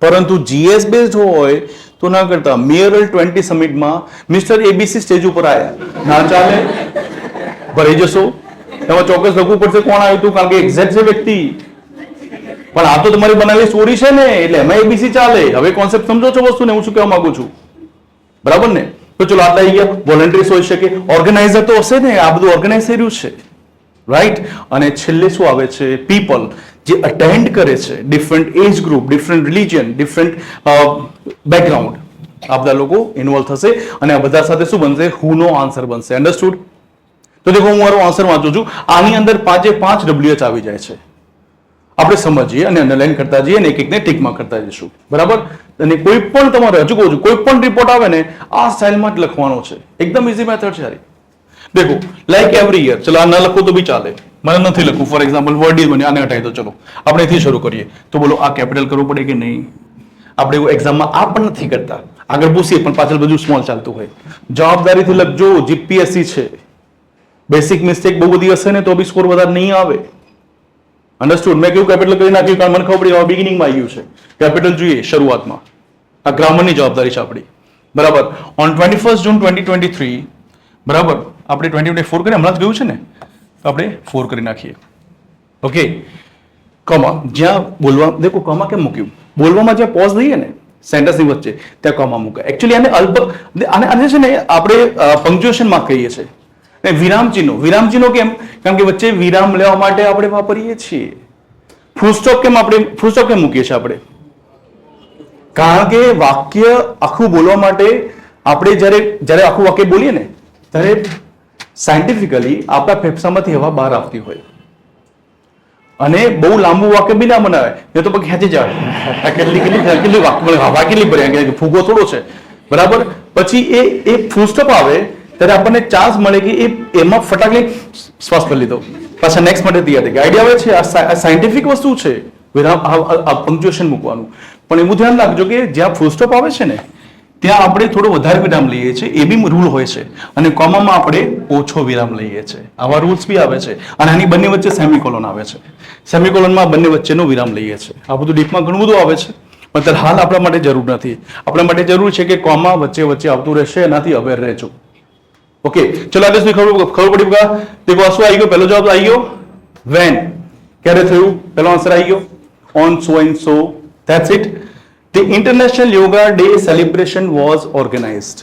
પરંતુ જીએસ બેઝડ હોય તો ના કરતા. મેયરલ 20 સમિટમાં મિસ્ટર એબીસી સ્ટેજ ઉપર આવ્યા, ના ચાલે, ભરાઈ જશો. એમાં ચોક્કસ લખવું પડશે કોણ આવ્યું હતું, કારણ કે એક્ઝેક્ટ છે વ્યક્તિ. પણ આ તો તમારી બનાવેલી સ્ટોરી છે ને, એટલે એમાં એબીસી ચાલે. હવે કોન્સેપ્ટ સમજો છો વસ્તુને, હું શું કહેવા માંગુ છું, બરાબર ને? તો ચલો આટલા આવી ગયા. વોલન્ટિયર્સ હોઈ શકે, ઓર્ગેનાઇઝર તો હશે ને, આ બધું ઓર્ગેનાઇઝ થઈ રહ્યું છે, રાઈટ? અને છેલ્લે શું આવે છે? પીપલ જે અટેન્ડ કરે છે, different age group, different religion, different background, આ બધા લોકો ઇન્વોલ્વ થશે અને આ બધા સાથે શું બનશે? હુ નો આન્સર બનશે. અન્ડરસ્ટુડ? તો દેખો હું મારો આન્સર વાંચું છું. આની અંદર 5 WH આવી જાય છે. આપણે સમજીએ અને અંડરલાઈન કરતા જઈએ અને એક એકને ટીકમાં કરતા જઈશું, બરાબર? અને કોઈ પણ તમારે હજુ કહું છું, કોઈ પણ રિપોર્ટ આવે ને આ સ્ટાઇલમાં જ લખવાનો છે. એકદમ ઇઝી મેથડ છે સારી. દેખો લાઈક એવરી યર, ચલો આ ન લખો તો બી ચાલે, મને નથી લખવું. ફોર એક્ઝામ્પલ વર્ડ ઇઝ બન્યું, આને હટાવી દો. ચલો આપણે એથી શરૂ કરીએ. તો બોલો આ કેપિટલ કરવું પડે કે નહીં? આપણે એવું એક્ઝામમાં આ પણ નથી કરતા, આગળ પૂછીએ પણ પાછળ બધું સ્મોલ ચાલતું હોય. જવાબદારીથી લખજો, જીપીએસસી છે. બેસિક મિસ્ટેક બહુ બધી હશે ને તો બી સ્કોર વધારે નહીં આવે. અન્ડરસ્ટુડ? મેં કેવું કેપિટલ કરી નાખ્યું કારણ મને ખબર પડી બિગિનિંગમાં આવ્યું છે. કેપિટલ જોઈએ શરૂઆતમાં. આ ગ્રામરની જવાબદારી છે આપણી, બરાબર? ઓન 21 જૂન 2023, બરાબર? આપણે 2024 કરી હમણાં જ ગયું છે ને, તો આપણે 4 કરી નાખીએ. ઓકે, કમા જ્યાં બોલવા, દેખો કમા કેમ મૂક્યું? બોલવામાં જ્યાં પોઝ લઈએ ને સેન્ટેન્સની વચ્ચે, ત્યાં કમા મૂકાય. એકચ્યુઅલી આને છે ને આપણે પંક્ચ્યુએશન માર્ક કહીએ છીએ. વિરામચિહ્નો કેમ? કારણ કે વચ્ચે વિરામ લેવા માટે આપણે વાપરીએ છીએ. ફૂલ સ્ટોપ કેમ મૂકીએ છીએ આપણે? કારણ કે વાક્ય આખું બોલવા માટે આપણે જ્યારે આખું વાક્ય બોલીએ ને ત્યારે સાયન્ટિફિકલી આપણા ફેફસામાંથી હવા બહાર આવતી હોય, અને બહુ લાંબુ વાક્ય બી ના બનાવે, એ તો પછી ખેંચી જાય. કેટલી હવા કેટલી ભરી, ફૂગો થોડો છે, બરાબર? પછી એ ફૂલ સ્ટોપ આવે ત્યારે આપણને ચાન્સ મળે કે એમાં ફટાકડી શ્વાસ કરી લીધો, પાછા નેક્સ્ટ માટે તૈયાર થઈ ગયા. આઈડિયા આવે છે? આ સાયન્ટિફિક વસ્તુ છે, વિરામ, પંક્ચ્યુએશન મૂકવાનું. પણ એવું ધ્યાન રાખજો કે જ્યાં ફૂલ સ્ટોપ આવે છે ને ત્યાં આપણે થોડો વધારે વિરામ લઈએ છીએ, એ બી રૂલ હોય છે. અને કોમામાં આપણે ઓછો વિરામ લઈએ છીએ. આવા રૂલ્સ બી આવે છે. અને આની બંને વચ્ચે સેમિકોલોન આવે છે. સેમિકોલોનમાં બંને વચ્ચેનો વિરામ લઈએ છીએ. આ બધું ડીપમાં ઘણું બધું આવે છે, પણ હાલ આપણા માટે જરૂર નથી. આપણા માટે જરૂર છે કે કોમા વચ્ચે આવતું રહેશે, એનાથી અવેર રહેજો. ઓકે, ચલો આગળ ખબર પડી બકા? દેખો શું આવી ગયો? પહેલો જવાબ આવી ગયો વેન. ક્યારે થયું? પહેલો આન્સર આવી ગયો on so and so. That's it. The International Yoga Day celebration was organized.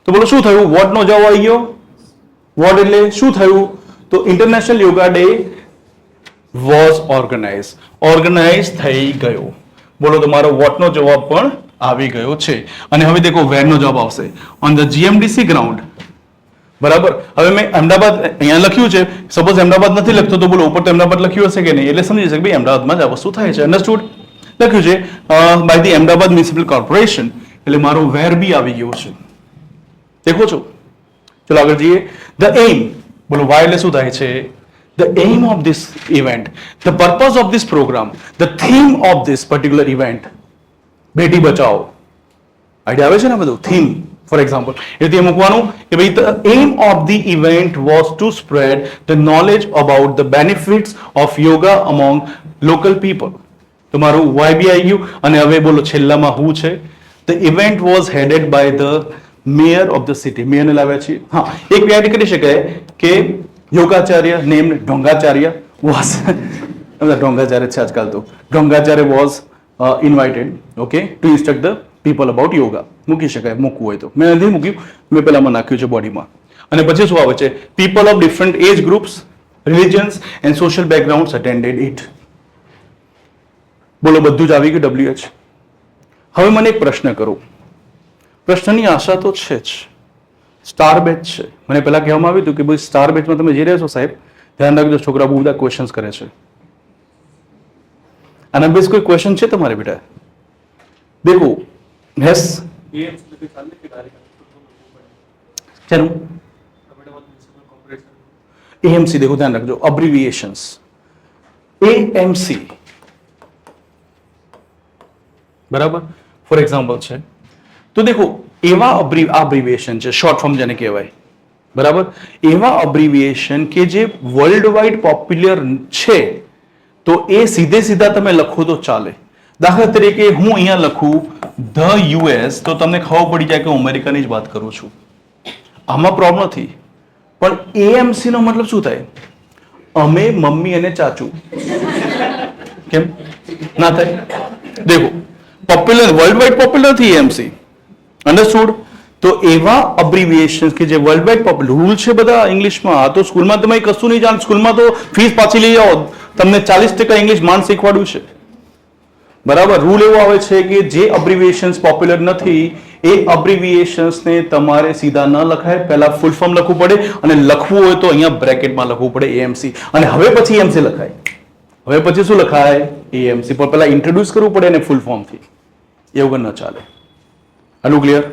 તો બોલો શું થયું? વોટ નો જવાબ આવી ગયો. વોટ એટલે શું થયું? તો international yoga day was organise થઈ ગયો. બોલો તમારો વોટ નો જવાબ પણ આવી ગયો છે. અને હવે દેખો વેર નો જવાબ આવશે ઓન ધ GMDC ગ્રાઉન્ડ, બરાબર? હવે મેં અમદાવાદ અહીંયા લખ્યું છે, સપોઝ અમદાવાદ નથી લખતો તો બોલો ઉપર તો અમદાવાદ લખ્યું હશે કે નહીં, એટલે સમજી શકે ભાઈ અમદાવાદમાં જ આ વસ્તુ થાય છે. અન્ડરસ્ટુડ? લખ્યું છે by the Ahmedabad municipal corporation, એટલે મારો વેર બી આવી ગયો છે. દેખો છો? ચલો આગળ જઈએ. ધ એમ, બોલો વાય એટલે શું થાય છે? The aim of this event, the purpose of this program, the theme of this particular event, Beti Bachao. Idea આવે છે ને બધું? થીમ ફોર એક્ઝામ્પલ એટલે મૂકવાનું કે ભાઈ the aim of the event was to spread the knowledge about the benefits of yoga among local people. તમારું Y B આવી ગયું. અને હવે બોલો છેલ્લામાં હું છે? The event was headed by the mayor of the city. મેયરને લાવ્યા છીએ. હા, એક યાદ કરી શકાય કે યોગાચાર્ય named ઢોંગાચાર્ય was ઢોંગાચાર્ય છે આજકાલ તો ઢોંગાચાર્ય was invited okay to instruct the people about yoga. મૂકી શકાય, મૂકવું હોય તો. મેં નથી મૂક્યું, મેં પહેલામાં નાખ્યું છે બોડીમાં. અને પછી શું આવે છે? people of different age groups, religions and social backgrounds attended it. બોલો, બધું જ આવી ગયું WH. હવે મને એક પ્રશ્ન કરો. પ્રશ્નની આશા તો છે જ. સ્ટાર બેચ છે. મને પહેલા કહેવામાં આવ્યું હતું કે ભાઈ સ્ટાર બેચમાં તમે જઈ રહ્યા છો સાહેબ, ધ્યાન રાખજો, છોકરા બહુ બધા ક્વેશ્ચન્સ કરે છે. આના બેઝ કોઈ ક્વેશ્ચન છે તમારે બેટા? દેખો, યસ ચલો AMC देखो, ध्यान रखो, अब्रिविएशंस AMC बराबर. फॉर एग्जाम्पल છે તો દેખો એવા અબ્રિવિએશન છે, શોર્ટ ફોર્મ જેને કહેવાય, બરાબર. એવા અબ્રિવિએશન કે જે વર્લ્ડ વાઇડ પોપ્યુલર છે તો એ સીધે સીધા તમે લખો તો ચાલે. દાખલા તરીકે હું અહીંયા લખું ધ US તો તમને ખબર પડી જાય કે હું અમેરિકાની જ વાત કરું છું. આમાં પ્રોબ્લેમ નથી. પણ AMC નો મતલબ શું થાય? અમે, મમ્મી અને ચાચુ. કેમ ના થાય? દેખો, પોપ્યુલર, વર્લ્ડ વાઇડ પોપ્યુલર થી AMC, અંડરસ્ટુડ? તો એવા અબ્રિવિએશન્સ કે જે વર્લ્ડ વાઇડ પોપ્યુલર, રૂલ છે બધા ઇંગ્લિશમાં. આ તો સ્કૂલમાં તમે કશું નહીં જાણ, સ્કૂલમાં તો ફીસ પાછી લઈ જાઓ, તમને 40% ઇંગ્લિશ માંડ શીખવાડ્યું છે, બરાબર. રૂલ એવો આવે છે કે જે અબ્રિવિએશન્સ પોપ્યુલર નથી એ અબ્રિવિએશન્સને તમારે સીધા ન લખાય, પહેલા ફૂલ ફોર્મ લખવું પડે, અને લખવું હોય તો અહીંયા બ્રેકેટમાં લખવું પડે AMC, અને હવે પછી AMC લખાય. હવે પછી શું લખાય? AMC. પણ પહેલા ઇન્ટ્રોડ્યુસ કરવું પડે ને ફૂલ ફોર્મથી, એવું ન ચાલે. આનું ક્લિયર?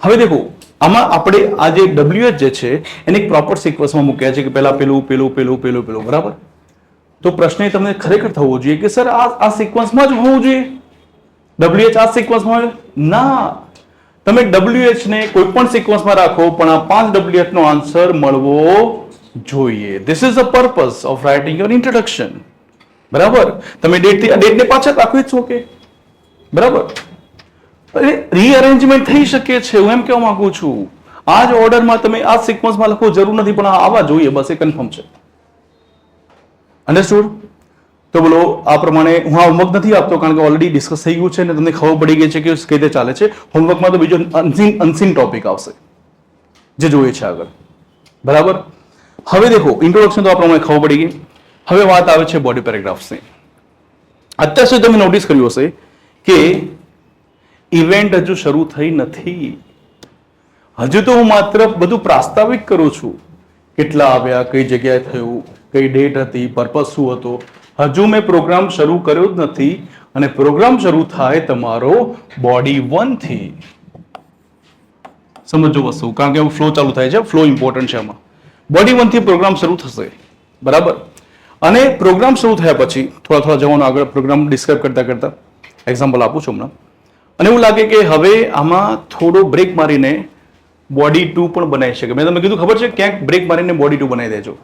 હવે દેખો, આમાં આપણે આ જે WH જે છે એને એક પ્રોપર સિક્વન્સમાં મૂક્યા છે કે પહેલા પેલું પેલું પેલું પેલું પેલું, બરાબર. તો પ્રશ્ન એ તમને ખરેખર થવો જોઈએ કે સર આ સિક્વન્સમાં જ હોવું જોઈએ, WH આ સિક્વન્સમાં? ના, તમે WH ને કોઈ પણ સિક્વન્સમાં રાખો પણ આ 5 WH નો આન્સર મળવો જોઈએ. This is the purpose of writing your introduction, બરાબર. તમે ડેટને પાછળ રાખો, ઇટ્સ ઓકે, બરાબર. રીઅરેન્જમેન્ટ થઈ શકે છે, હું એમ કહેવા માંગુ છું. આ જ ઓર્ડરમાં તમે આ સિક્વન્સમાં લખવું જરૂર નથી, પણ આવા જોઈએ, બસ એ કન્ફર્મ છે. અંડરસ્ટુડ? તો બોલો, આ પ્રમાણે હું આ હોમવર્ક નથી આપતો કારણ કે ઓલરેડી ડિસ્કસ થઈ ગયું છે અને તમને ખબર પડી ગઈ છે કે કઈ રીતે ચાલે છે. હોમવર્કમાં તો બીજો અનસીન ટોપિક આવશે જે જોઈએ છે આગળ, બરાબર. હવે દેખો, ઇન્ટ્રોડક્શન તો આ પ્રમાણે ખબર પડી ગઈ. હવે વાત આવે છે બોડી પેરેગ્રાફ્સની. અત્યાર સુધી તમે નોટિસ કર્યું હશે કે ઇવેન્ટ હજુ શરૂ થઈ નથી. હજુ તો હું માત્ર બધું પ્રાસ્તાવિક કરું છું. કેટલા આવ્યા, કઈ જગ્યાએ થયું, કઈ ડેટ હતી, પર્પસ શું હતો. હજુ મેં પ્રોગ્રામ શરૂ કર્યો જ નથી. અને પ્રોગ્રામ શરૂ થાય તમારો બોડી 1 થી. સમજો વસ્તુ, કારણ કે ફ્લો ચાલુ થાય છે, ફ્લો ઇમ્પોર્ટન્ટ છે આમાં. બોડી 1 થી પ્રોગ્રામ શરૂ થશે, બરાબર. અને પ્રોગ્રામ શરૂ થયા પછી થોડા જવાનું આગળ પ્રોગ્રામ ડિસ્ક્રાઇબ કરતા કરતા એક્ઝામ્પલ આપું છું હમણાં. અને એવું લાગે કે હવે આમાં થોડો બ્રેક મારીને બોડી 2 પણ બનાવી શકે. મેં તમને કીધું, ખબર છે, ક્યાંક બ્રેક મારીને બોડી 2 બનાવી દેજો.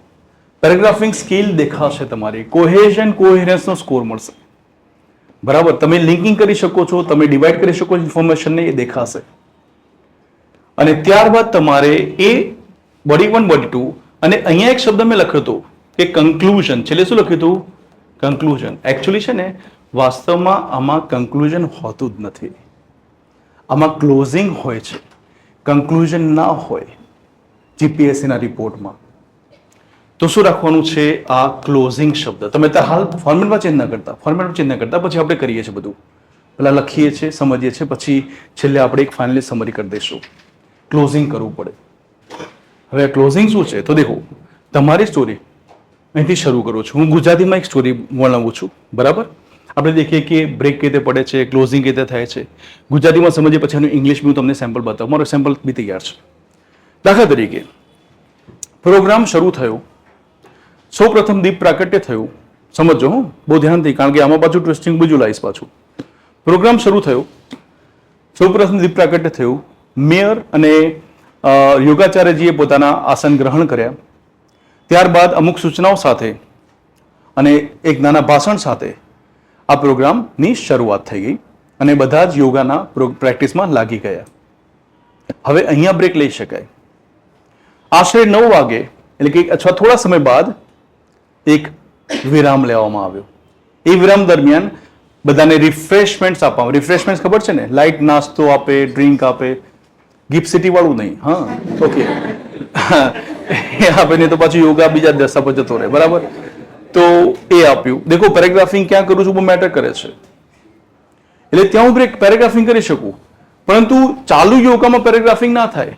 પેરેગ્રાફિંગ સ્કિલ દેખાશે તમારી, કોહેઝન કોહેરન્સનો સ્કોર મળશે, બરાબર. તમે લિંકિંગ કરી શકો છો, તમે ડિવાઈડ કરી શકો છો ઇન્ફોર્મેશનને, એ દેખાશે. અને ત્યારબાદ તમારે એ બોડી 1 બોડી 2, અને અહીંયા એક શબ્દ મેં લખ્યો હતો કે કન્ક્લુઝન. છેલ્લે શું લખ્યું હતું? કન્ક્લુઝન. એકચ્યુઅલી છે ને, વાસ્તવમાં આમાં કન્ક્લુઝન હોતું જ નથી, આમાં ક્લોઝિંગ હોય છે, કન્ક્લુઝન ના હોય જીપીએસસીના રિપોર્ટમાં. તો શું રાખવાનું છે? આ ક્લોઝિંગ શબ્દ. તમે હાલ ફોર્મેટમાં ચેન્જ ના કરતા, પછી આપણે કરીએ છીએ બધું, પેલા લખીએ છીએ, સમજીએ છીએ, પછી છેલ્લે આપણે એક ફાઇનલી સમરી કરી દઈશું. ક્લોઝિંગ કરવું પડે. હવે ક્લોઝિંગ શું છે? તો દેખો, તમારી સ્ટોરી અહીંથી શરૂ કરું છું. હું ગુજરાતીમાં એક સ્ટોરી વર્ણવું છું, બરાબર. આપણે દેખીએ કે બ્રેક કઈ રીતે પડે છે, ક્લોઝિંગ કઈ રીતે થાય છે. ગુજરાતીમાં સમજીએ પછી એનું ઇંગ્લિશ બી હું તમને સેમ્પલ બતાવું. મારો સેમ્પલ બી તૈયાર છે. દાખલા તરીકે પ્રોગ્રામ શરૂ થયો, સૌ પ્રથમ દીપ પ્રાગટ્ય થયું. સમજો, હું બહુ ધ્યાનથી, કારણ કે આમાં પાછું ટ્વિસ્ટિંગ બીજું લાવીશ પાછું. પ્રોગ્રામ શરૂ થયો, સૌ પ્રથમ દીપ પ્રાગટ્ય થયું. મેયર અને યોગાચાર્યજીએ પોતાના આસન ગ્રહણ કર્યા. ત્યારબાદ અમુક સૂચનાઓ સાથે અને એક નાના ભાષણ સાથે આ પ્રોગ્રામની શરૂઆત થઈ ગઈ અને બધા જ યોગાના પ્રેક્ટિસમાં લાગી ગયા. હવે અહીંયા બ્રેક લઈ શકાય. આશરે 9 વાગે એટલે કે અથવા થોડા સમય બાદ એક વિરામ લેવામાં આવ્યો. એ વિરામ દરમિયાન બધાને રિફ્રેશમેન્ટ્સ આપવામાં. રિફ્રેશમેન્ટ્સ ખબર છે ને, લાઇટ નાસ્તો આપે, ડ્રિંક આપે, ગિફ્ટ સિટી વાળું નહીં. હા, ઓકે. એ આપે નહીં તો પાછું યોગા બીજા દશા પર જતો રહે. બરાબર, તો એ આપ્યું. દેખો, પેરેગ્રાફિંગ ક્યાં કરું છું બહુ મેટર કરે છે. એટલે ત્યાં હું પેરેગ્રાફિંગ કરી શકું, પરંતુ ચાલુ યોગામાં પેરેગ્રાફિંગ ના થાય.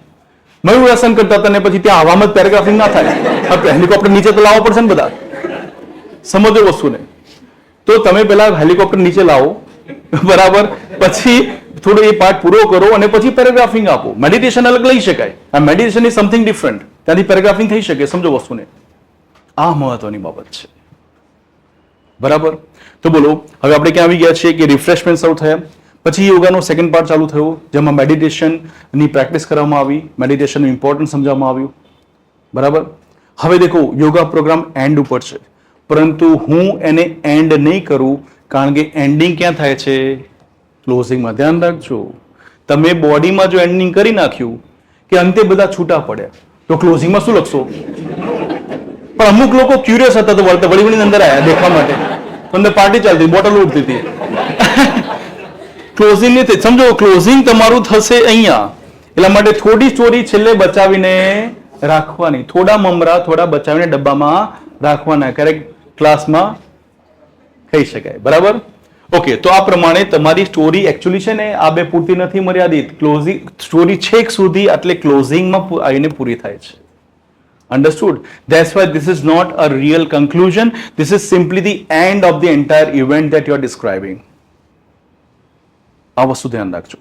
મયુરાસન કરતા હતા ને પછી ત્યાં હવામાં જ પેરેગ્રાફિંગ ના થાય. હેલિકોપ્ટર નીચે તો લાવવા પડશે ને બધા. સમજો વસ્તુને. તો તમે પેલા હેલિકોપ્ટર નીચે લાવો, બરાબર, પછી થોડો એ પાર્ટ પૂરો કરો અને પછી પેરેગ્રાફિંગ આપો. મેડિટેશન અલગ લઈ શકાય. આ મેડિટેશન ઇઝ સમથિંગ ડિફરન્ટ. ત્યાંથી પેરેગ્રાફિંગ થઈ શકે. સમજો વસ્તુને. આ મહત્વની બાબત છે. બરાબર, તો બોલો હવે આપણે ક્યાં આવી ગયા છીએ કે રિફ્રેશમેન્ટ શરૂ થયા, પછી યોગાનો સેકન્ડ પાર્ટ ચાલુ થયો, જેમાં મેડિટેશનની પ્રેક્ટિસ કરવામાં આવી, મેડિટેશનનું ઇમ્પોર્ટન્સ સમજાવવામાં આવ્યું. બરાબર, હવે દેખો યોગા પ્રોગ્રામ એન્ડ ઉપર છે, પરંતુ હું એને એન્ડ નહીં કરું, કારણ કે એન્ડિંગ ક્યાં થાય છે? ક્લોઝિંગમાં. ધ્યાન રાખજો, તમે બોડીમાં જો એન્ડિંગ કરી નાખ્યું કે અંતે બધા છૂટા પડ્યા, તો ક્લોઝિંગમાં શું લખશો? પણ અમુક લોકો ક્યુરિયસ હતા તો વળી અંદર આવ્યા દેખવા માટે. અંદર પાર્ટી ચાલતી, બોટલ ઉડતી હતી. ક્લોઝિંગ નથી. સમજો, ક્લોઝિંગ તમારું થશે અહીંયા. એટલા માટે થોડી સ્ટોરી છેલ્લે બચાવીને રાખવાની, થોડા મમરા થોડા બચાવીને ડબ્બામાં રાખવાના, ક્યારેક ક્લાસમાં કહી શકાય. બરાબર, ઓકે. તો આ પ્રમાણે તમારી સ્ટોરી એકચ્યુઅલી છે ને આ બે પૂરતી નથી મર્યાદિત. ક્લોઝિંગ સ્ટોરી છેક સુધી એટલે ક્લોઝિંગમાં આવીને પૂરી થાય છે. Understood? That's why this is not a real conclusion. This is simply the end of the entire event that you are describing. આ વસ્તુ ધ્યાન રાખજો.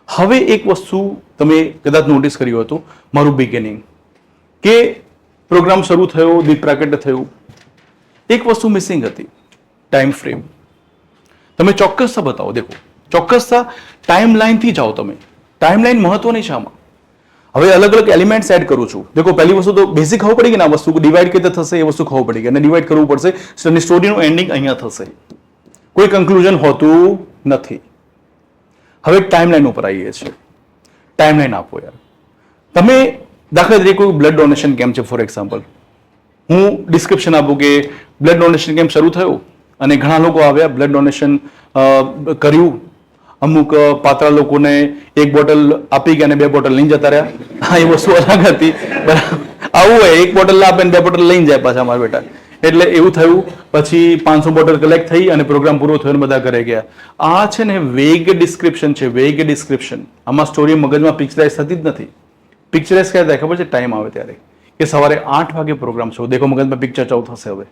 હવે એક વસ્તુ તમે કદાચ નોટિસ કર્યું હતું, મારું બિગિનિંગ કે પ્રોગ્રામ શરૂ થયો, દીપ પ્રાગટ્ય થયું, એક વસ્તુ મિસિંગ હતી, ટાઈમ ફ્રેમ. તમે ચોક્કસતા બતાવો. દેખો, ચોક્કસતા ટાઈમ લાઈનથી જાઓ. તમે ટાઈમ લાઈન મહત્વની છે આમાં. હવે અલગ અલગ એલિમેન્ટ્સ એડ કરું છું. દેખો, પહેલી વસ્તુ તો બેઝિક ખબર પડી ગઈ ને, આ વસ્તુ ડિવાઈડ કેવી રીતે થશે એ વસ્તુ ખબર પડી ગઈ, અને ડિવાઈડ કરવું પડશે. સ્ટોરીનું એન્ડિંગ અહીંયા થશે, કોઈ કન્ક્લુઝન હોતું નથી. હવે ટાઈમલાઈન ઉપર આવીએ છીએ. ટાઈમલાઈન આપો યાર. તમે દાખલા તરીકે કોઈ બ્લડ ડોનેશન કેમ્પ છે, ફોર એક્ઝામ્પલ, હું ડિસ્ક્રિપ્શન આપું કે બ્લડ ડોનેશન કેમ્પ શરૂ થયો અને ઘણા લોકો આવ્યા, બ્લડ ડોનેશન કર્યું. અમુક પાત્ર લોકોને એક બોટલ આપી ગયા અને 2 બોટલ લઈને જતા રહ્યા. હા, એ વસ્તુ અલગ હતી. બરાબર, આવું હોય, એક બોટલ આપે ને 2 બોટલ લઈને જાય પાછા મારા બેટા. એટલે એવું થયું. પછી 500 બોટલ કલેક્ટ થઈ અને પ્રોગ્રામ પૂરો થયો અને બધા ઘરે ગયા. આ છે ને વેગ ડિસ્ક્રિપ્શન છે, વેગ ડિસ્ક્રિપ્શન. આમાં સ્ટોરી મગજમાં પિક્ચરાઇઝ થતી જ નથી. પિક્ચરાઇઝ ક્યારે થાય ખબર છે? ટાઈમ આવે ત્યારે, કે સવારે 8 વાગે પ્રોગ્રામ છે. દેખો, મગજમાં પિક્ચર ચાલુ થશે. હવે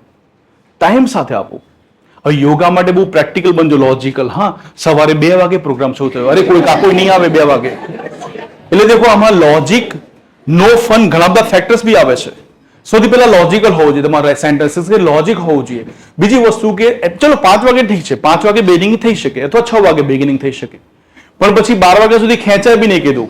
ટાઈમ સાથે આપો. હવે યોગા માટે બહુ પ્રેક્ટિકલ બનજો, લોજિકલ. હા, સવારે 2 વાગે પ્રોગ્રામ શરૂ થયો, અરે કોઈ કાકો નહીં આવે 2 વાગે. એટલે દેખો, આમાં લોજિક, નો ફન, ઘણા બધા ફેક્ટર્સ બી આવે છે. સૌથી પહેલા લોજિકલ હોવું જોઈએ તમારા સેન્ટેન્સીસ, કે લોજિક હોવું જોઈએ. બીજી વસ્તુ કે ચલો 5 વાગે ઠીક છે, 5 વાગે બિગિનિંગ થઈ શકે અથવા 6 વાગે બિગિનિંગ થઈ શકે, પણ પછી 12 વાગ્યા સુધી ખેંચાય બી નહીં કીધું.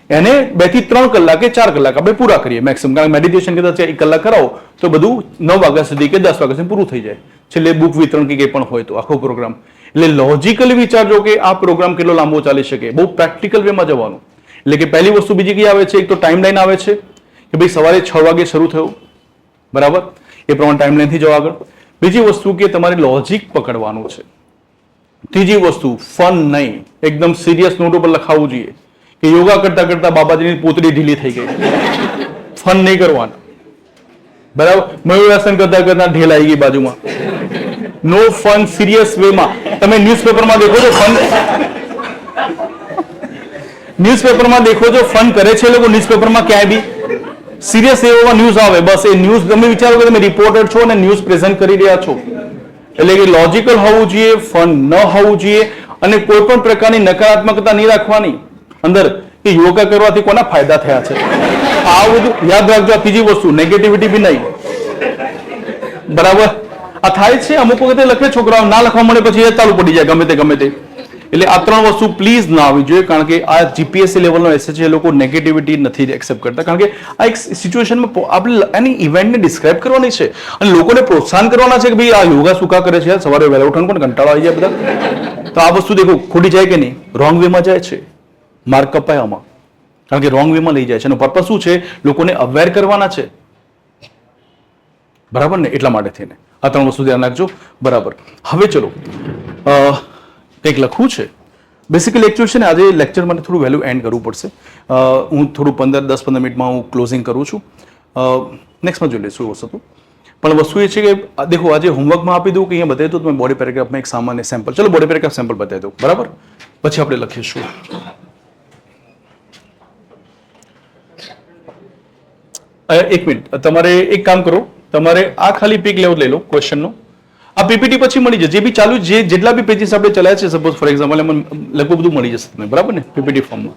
એને 2 થી 3 કલાક કે 4 કલાક આપણે પૂરા કરીએ મેક્સિમમ. કારણ કે મેડિટેશન કદાચ 1 કલાક કરાવો તો બધું 9 વાગ્યા સુધી કે 10 વાગ્યા સુધી પૂરું થઈ જાય. છેલ્લે બુક વિતરણ કે કંઈ પણ હોય તો આખો પ્રોગ્રામ. એટલે લોજિકલી વિચારજો કે આ પ્રોગ્રામ કેટલો લાંબો ચાલી શકે. બહુ પ્રેક્ટિકલ વેમાં જવાનું. એટલે કે પહેલી વસ્તુ બીજી કઈ આવે છે? એક તો ટાઈમ લાઈન આવે છે કે ભાઈ સવારે 6 વાગે શરૂ થયું, બરાબર, એ પ્રમાણે ટાઈમ લાઈનથી જાઓ આગળ. બીજી વસ્તુ કે તમારે લોજિક પકડવાનું છે. ત્રીજી વસ્તુ, ફન નહીં, એકદમ સિરિયસ નોટ ઉપર લખાવવું જોઈએ કે યોગા કરતા કરતા બાબાજીની પોતળી ઢીલી થઈ ગઈ. ફન નહીં કરવાનું, બરાબર. મયુરાસન કરતા કરતા ઢેલ આવી ગઈ બાજુમાં. નો ફન, સિરિયસ વેમાં. તમે ન્યૂઝપેપરમાં દેખો છો ફન, ન્યૂઝપેપરમાં દેખો છો ફન કરે છે લોકો ન્યૂઝપેપરમાં, ક્યાંય બી સિરિયસ એવા ન્યૂઝ આવે, બસ એ ન્યૂઝ તમે વિચારો કે તમે રિપોર્ટર છો અને ન્યૂઝ પ્રેઝન્ટ કરી રહ્યા છો. એટલે કે લોજિકલ હોવું જોઈએ, ફન ન હોવું જોઈએ, અને કોઈ પણ પ્રકારની નકારાત્મકતા નહીં રાખવાની અંદર કે યોગા કરવાથી કોના ફાયદા થયા છે. આ બધું યાદ રાખજો. આ ત્રીજી વસ્તુ, નેગેટિવિટી બી નહીં, બરાબર. આ થાય છે અમુક વખતે લખે છોકરાઓ, ના લખવા મળે પછી એ ચાલુ પડી જાય ગમે તે ગમે તે. એટલે આ 3 વસ્તુ પ્લીઝ ના આવી જોઈએ, કારણ કે આ જીપીએસસી લેવલનો એસએ છે, એ લોકો નેગેટિવિટી નથી એક્સેપ્ટ કરતા. કારણ કે આ એક સિચ્યુએશનમાં આપણે એની ઇવેન્ટને ડિસ્ક્રાઇબ કરવાની છે અને લોકોને પ્રોત્સાહન કરવાના છે કે ભાઈ આ યોગા શું કા કરે છે, સવારે વહેલા ઉઠવાનું પણ કંટાળો આવી જાય બધા. તો આ વસ્તુ દેખો ખોટી જાય કે નહીં, રોંગ વેમાં જાય છે, માર્ક કપાય આમાં, કારણ કે રોંગ વેમાં લઈ જાય છે. એનો પર્પઝ શું છે? લોકોને અવેર કરવાના છે બરાબર ને, એટલા માટે થઈને આ 3 વસ્તુ ધ્યાન રાખજો. બરાબર. હવે ચલો કંઈક લખવું છે બેસિકલી. એકચ્યુઅલ છે ને આજે લેક્ચર માટે થોડું વહેલું એન્ડ કરવું પડશે. હું થોડું 10-15 મિનિટમાં હું ક્લોઝિંગ કરું છું. નેક્સ્ટમાં જોઈ લઈશું એ વસ્તુ. પણ વસ્તુ એ છે કે દેખો આજે હોમવર્કમાં આપી દઉં કે અહીંયા બતાવી દઉં તમે બોડી પેરેગ્રાફમાં એક સામાન્ય સેમ્પલ. ચલો બોડી પેરેગ્રાફ સેમ્પલ બતાવી દઉં. બરાબર, પછી આપણે લખીશું. એક મિનિટ, તમારે એક કામ કરો, તમારે આ ખાલી પીક લેવલ લઈ લો ક્વેશ્ચનનો. આ પીપીટી પછી મળી જશે. જે બી ચાલુ જેટલા બી પેજીસ આપણે ચલાવ્યા છે સપોઝ ફોર એક્ઝામ્પલ એમાં લગભગ બધું મળી જશે તમને. બરાબર ને, પીપીટી ફોર્મમાં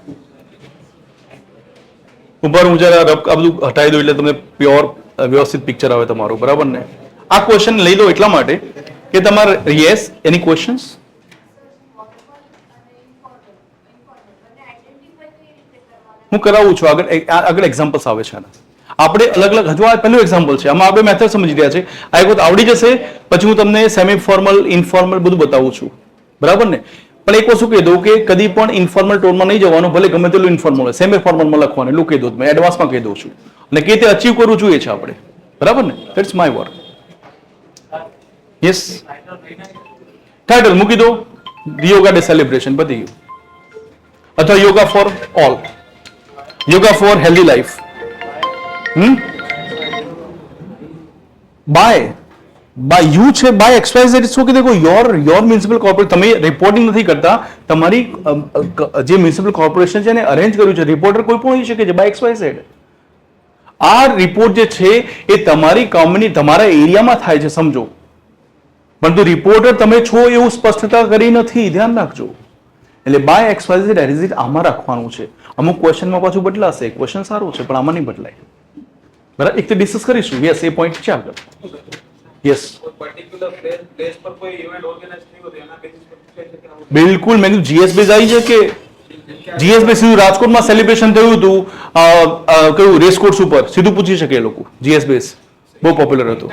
ઉપર હું જરા આ બધું હટાવી દઉં એટલે તમને પ્યોર વ્યવસ્થિત પિક્ચર આવે તમારું. બરાબર ને. આ ક્વેશ્ચન લઈ લો એટલા માટે કે તમારે યસ એની ક્વેશ્ચન્સ. હું કરાવું છું આગળ એક્ઝામ્પલ્સ આવે છે. આપણે અલગ અલગ હજુ આ પહેલું એક્ઝામ્પલ છે. આમાં આપણે મેથડ સમજી રહ્યા છે. આ એક વખત આવડી જશે પછી હું તમને સેમી ફોર્મલ ઇનફોર્મલ બધું બતાવું છું. બરાબર ને. પણ એક વસ્તુ કહી દઉં કે કદી પણ ઇન્ફોર્મલ ટોનમાં નહીં જવાનું, ભલે ગમે તેટલું ઇન્ફોર્મલ હોય, સેમી ફોર્મલમાં લખવાનું એટલું કહી દઉં. મેં એડવાન્સમાં કહી દઉં છું અને કે તે અચીવ કરવું જોઈએ છે આપણે. બરાબર ને, that's my work. Yes, title મૂકી દો યોગા ડે સેલિબ્રેશન, પતી ગયું. અથવા yoga for all, yoga for healthy life. By you છે, બાય XYZ. શું કે દેખો યોર મ્યુનિસિપલ કોર્પોરેશન, તમે રિપોર્ટિંગ નથી કરતા, તમારી જે મ્યુનિસિપલ કોર્પોરેશન છે એને અરેન્જ કર્યું છે. રિપોર્ટર કોઈ પણ હોઈ શકે છે બાય XYZ. આ રિપોર્ટ જે છે એ તમારી કંપની તમારા એરિયામાં થાય છે સમજો, પરંતુ રિપોર્ટર તમે છો એવું સ્પષ્ટતા કરી નથી. ધ્યાન રાખજો. એટલે બાય XYZ એરિઝિટ આમાં રાખવાનું છે. અમુક ક્વેશ્ચનમાં પાછું બદલાશે. ક્વેશ્ચન સારું છે પણ આમાં નહીં બદલાય. બરાબર, એક તો ડિસ્કસ કરીશું. યસ, એ પોઈન્ટ છે આગળ. યસ, બિલકુલ. મેં કીધું જીએસ બેઝ આવી છે કે જીએસ બેઝ સીધું રાજકોટમાં સેલિબ્રેશન થયું હતું કયું રેસકોર્સ ઉપર સીધું પૂછી શકે એ લોકો. જીએસ બેઝ બહુ પોપ્યુલર હતું.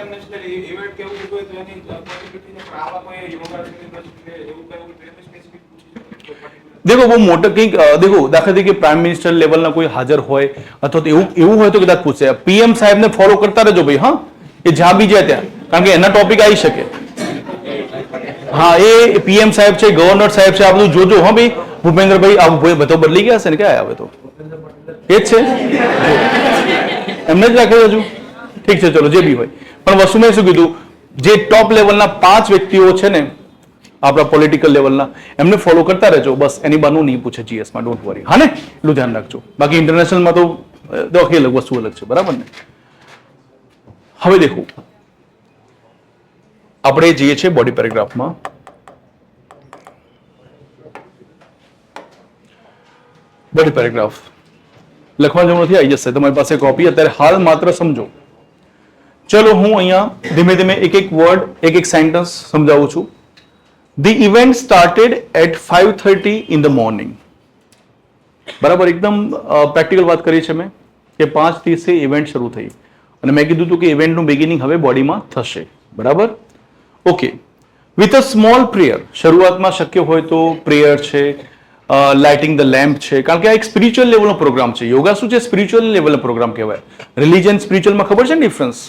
દેખો બહુ મોટો કંઈક દેખો દાખલા તરીકે પ્રાઇમ મિનિસ્ટર લેવલના કોઈ હાજર હોય અથવા તો એવું હોય તો કદાચ પૂછે. પીએમ સાહેબને ફોલો કરતા રહેજો ભાઈ. હા, એ જ્યાં બી જાય ત્યાં, કારણ કે એના ટોપિક આવી શકે. હા, એ પીએમ સાહેબ છે, ગવર્નર સાહેબ છે, આ બધું જોજો. હા ભાઈ, ભૂપેન્દ્રભાઈ આવું બધો બદલી ગયા છે ને, ક્યાં આવે તો એ જ છે એમને જ રાખે હજુ. ઠીક છે, ચલો જે બી હોય. પણ વસ્તુ મેં શું કીધું, જે ટોપ લેવલના 5 વ્યક્તિઓ છે ને આપણા પોલિટિકલ લેવલના, એમને ફોલો કરતા રહેજો બસ. એની બાનું નહીં પૂછે જીએસમાં, ડોન્ટ વરી. હા ને, એટલું ધ્યાન રાખજો. બાકી ઇન્ટરનેશનલમાં તો અલગ વસ્તુ અલગ છે. બરાબર ને. હવે દેખો આપણે જઈએ છીએ બોડી પેરેગ્રાફમાં. બોડી પેરેગ્રાફ લખવાની જરૂર નથી, આવી જશે તમારી પાસે કોપી અત્યારે. હાલ માત્ર સમજો. ચલો હું અહીંયા ધીમે ધીમે એક એક વર્ડ, એક એક સેન્ટેન્સ સમજાવું છું. The event started at 5:30 in the morning. બરાબર, એકદમ પ્રેક્ટિકલ વાત કરી છે મેં કે 5:30 ઇવેન્ટ શરૂ થઈ અને મેં કીધું હતું કે ઇવેન્ટનું બિગિનિંગ હવે બોડીમાં થશે. બરાબર, okay. With a small prayer, શરૂઆતમાં શક્ય હોય તો પ્રેયર છે, લાઇટિંગ ધ લેમ્પ છે, કારણ કે આ એક સ્પિરિચ્યુઅલ લેવલનો પ્રોગ્રામ છે. યોગા શું છે? સ્પિરિચ્યુઅલ લેવલનો પ્રોગ્રામ કહેવાય. રિલિજન સ્પિરિચ્યુઅલમાં ખબર છે ને ડિફરન્સ?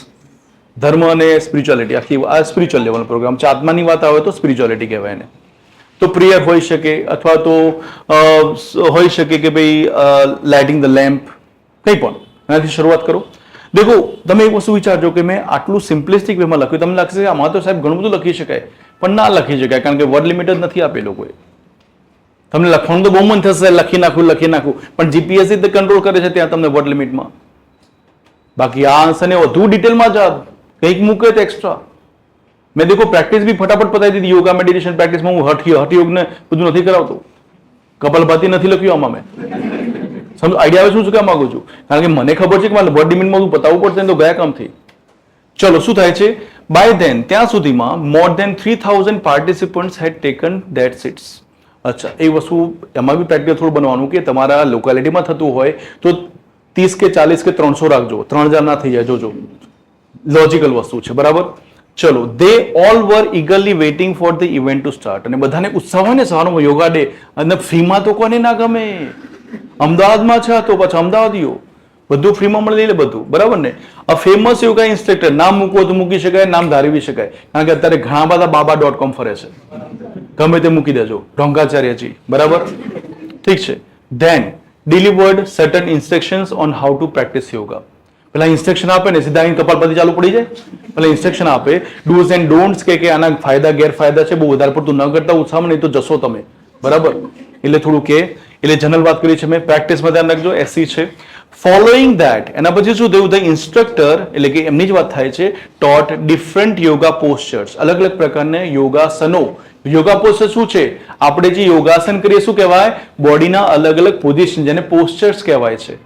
ધર્મ અને સ્પિરિચ્યુઆલિટી, આખી આ સ્પિરિચ્યુઅલ લેવલનો પ્રોગ્રામ છે. આત્માની વાત આવે તો સ્પિરિચ્યુઆલિટી કહેવાય એને. તો પ્રેયર હોઈ શકે અથવા તો હોઈ શકે કે ભાઈ લાઇટિંગ ધ લેમ્પ, કંઈ પણ એનાથી શરૂઆત કરો. દેખો તમે એક વસ્તુ વિચારજો કે મેં આટલું સિમ્પલિસ્ટિક વેમાં લખ્યું. તમને લાગશે કે આમાં તો સાહેબ ઘણું બધું લખી શકાય, પણ ના લખી શકાય કારણ કે વર્ડ લિમિટ જ નથી આપે લોકોએ. તમને લખવાનું તો બહુ મન થશે, લખી નાખું, પણ જીપીએસસી તે કંટ્રોલ કરે છે ત્યાં તમને વર્ડ લિમિટમાં. બાકી આ આન્સરને વધુ ડિટેલમાં જ કંઈક મૂકે તો એક્સ્ટ્રા. મેં દેખો પ્રેક્ટિસ બી ફટાફટ પતાવી દીધી. યોગા મેડિટેશન પ્રેક્ટિસમાં હું હઠયોગને બધું નથી કરાવતો. કપાલભાતી નથી લખ્યું આમાં મેં. સમજો આઈડિયા આવે શું કહેવા માંગુ છું? કારણ કે મને ખબર છે કે મારે વર્ડ લિમિટમાં બધું પતાવવું પડશે ને તો ગયા કામથી. ચલો શું થાય છે? બાય ધેન ત્યાં સુધીમાં મોર દેન 3000 participants head taken that seats. અચ્છા, એ વસ્તુ એમાં બી પ્રેક્ટિકલ થોડું બનવાનું કે તમારા લોકેલિટીમાં થતું હોય તો 30 કે 40 કે 300 રાખજો. 3000 ના થઈ જાય, જોજો. લોજિકલ વસ્તુ છે. બરાબર, ચલો. They all were eagerly waiting for the event to start. અને બધાને ઉત્સાહ હોય ને સવારનો યોગા ડે, અને ફ્રીમાં તો કોને ના ગમે? અમદાવાદમાં છે તો પછી અમદાવાદીઓ બધું ફ્રીમાં મળી લે બધું, બરાબર ને. આ ફેમસ યોગા ઇન્સ્ટ્રક્ટર નામ મૂકવો તો મૂકી શકાય, નામ ધારવી શકાય, કારણ કે અત્યારે ઘણા બધા બાબા.com ફરે છે, ગમે તે મૂકી દેજો, ઢોંગાચાર્યજી, બરાબર. ઠીક છે. Then delivered certain instructions on how to practise yoga. પેલા ઇન્સ્ટ્રક્શન આપે ને સીધા અહીં કપાલપતિ ચાલુ પડી જાય. પેલા ઇન્સ્ટ્રક્શન આપે, ડૂઝ એન્ડ ડોન્ટ્સ કે આના ફાયદા ગેરફાયદા છે, બહુ વધારે પડતું ન કરતા ઉત્સાહમાં, નહીં તો જશો તમે, બરાબર. એટલે થોડું કે એટલે જનરલ વાત કરી છે મેં, પ્રેક્ટિસમાં ધ્યાન રાખજો, એસી છે. ફોલોઈંગ ધેટ, એના પછી શું થયું, ધ ઇન્સ્ટ્રક્ટર એટલે કે એમની જ વાત થાય છે, ટોટ ડિફરન્ટ યોગા પોસ્ચર્સ, અલગ અલગ પ્રકારના યોગાસનો. યોગા પોસ્ચર શું છે, આપણે જે યોગાસન કરીએ શું કહેવાય, બોડીના અલગ અલગ પોઝિશન, જેને પોસ્ચર્સ કહેવાય છે,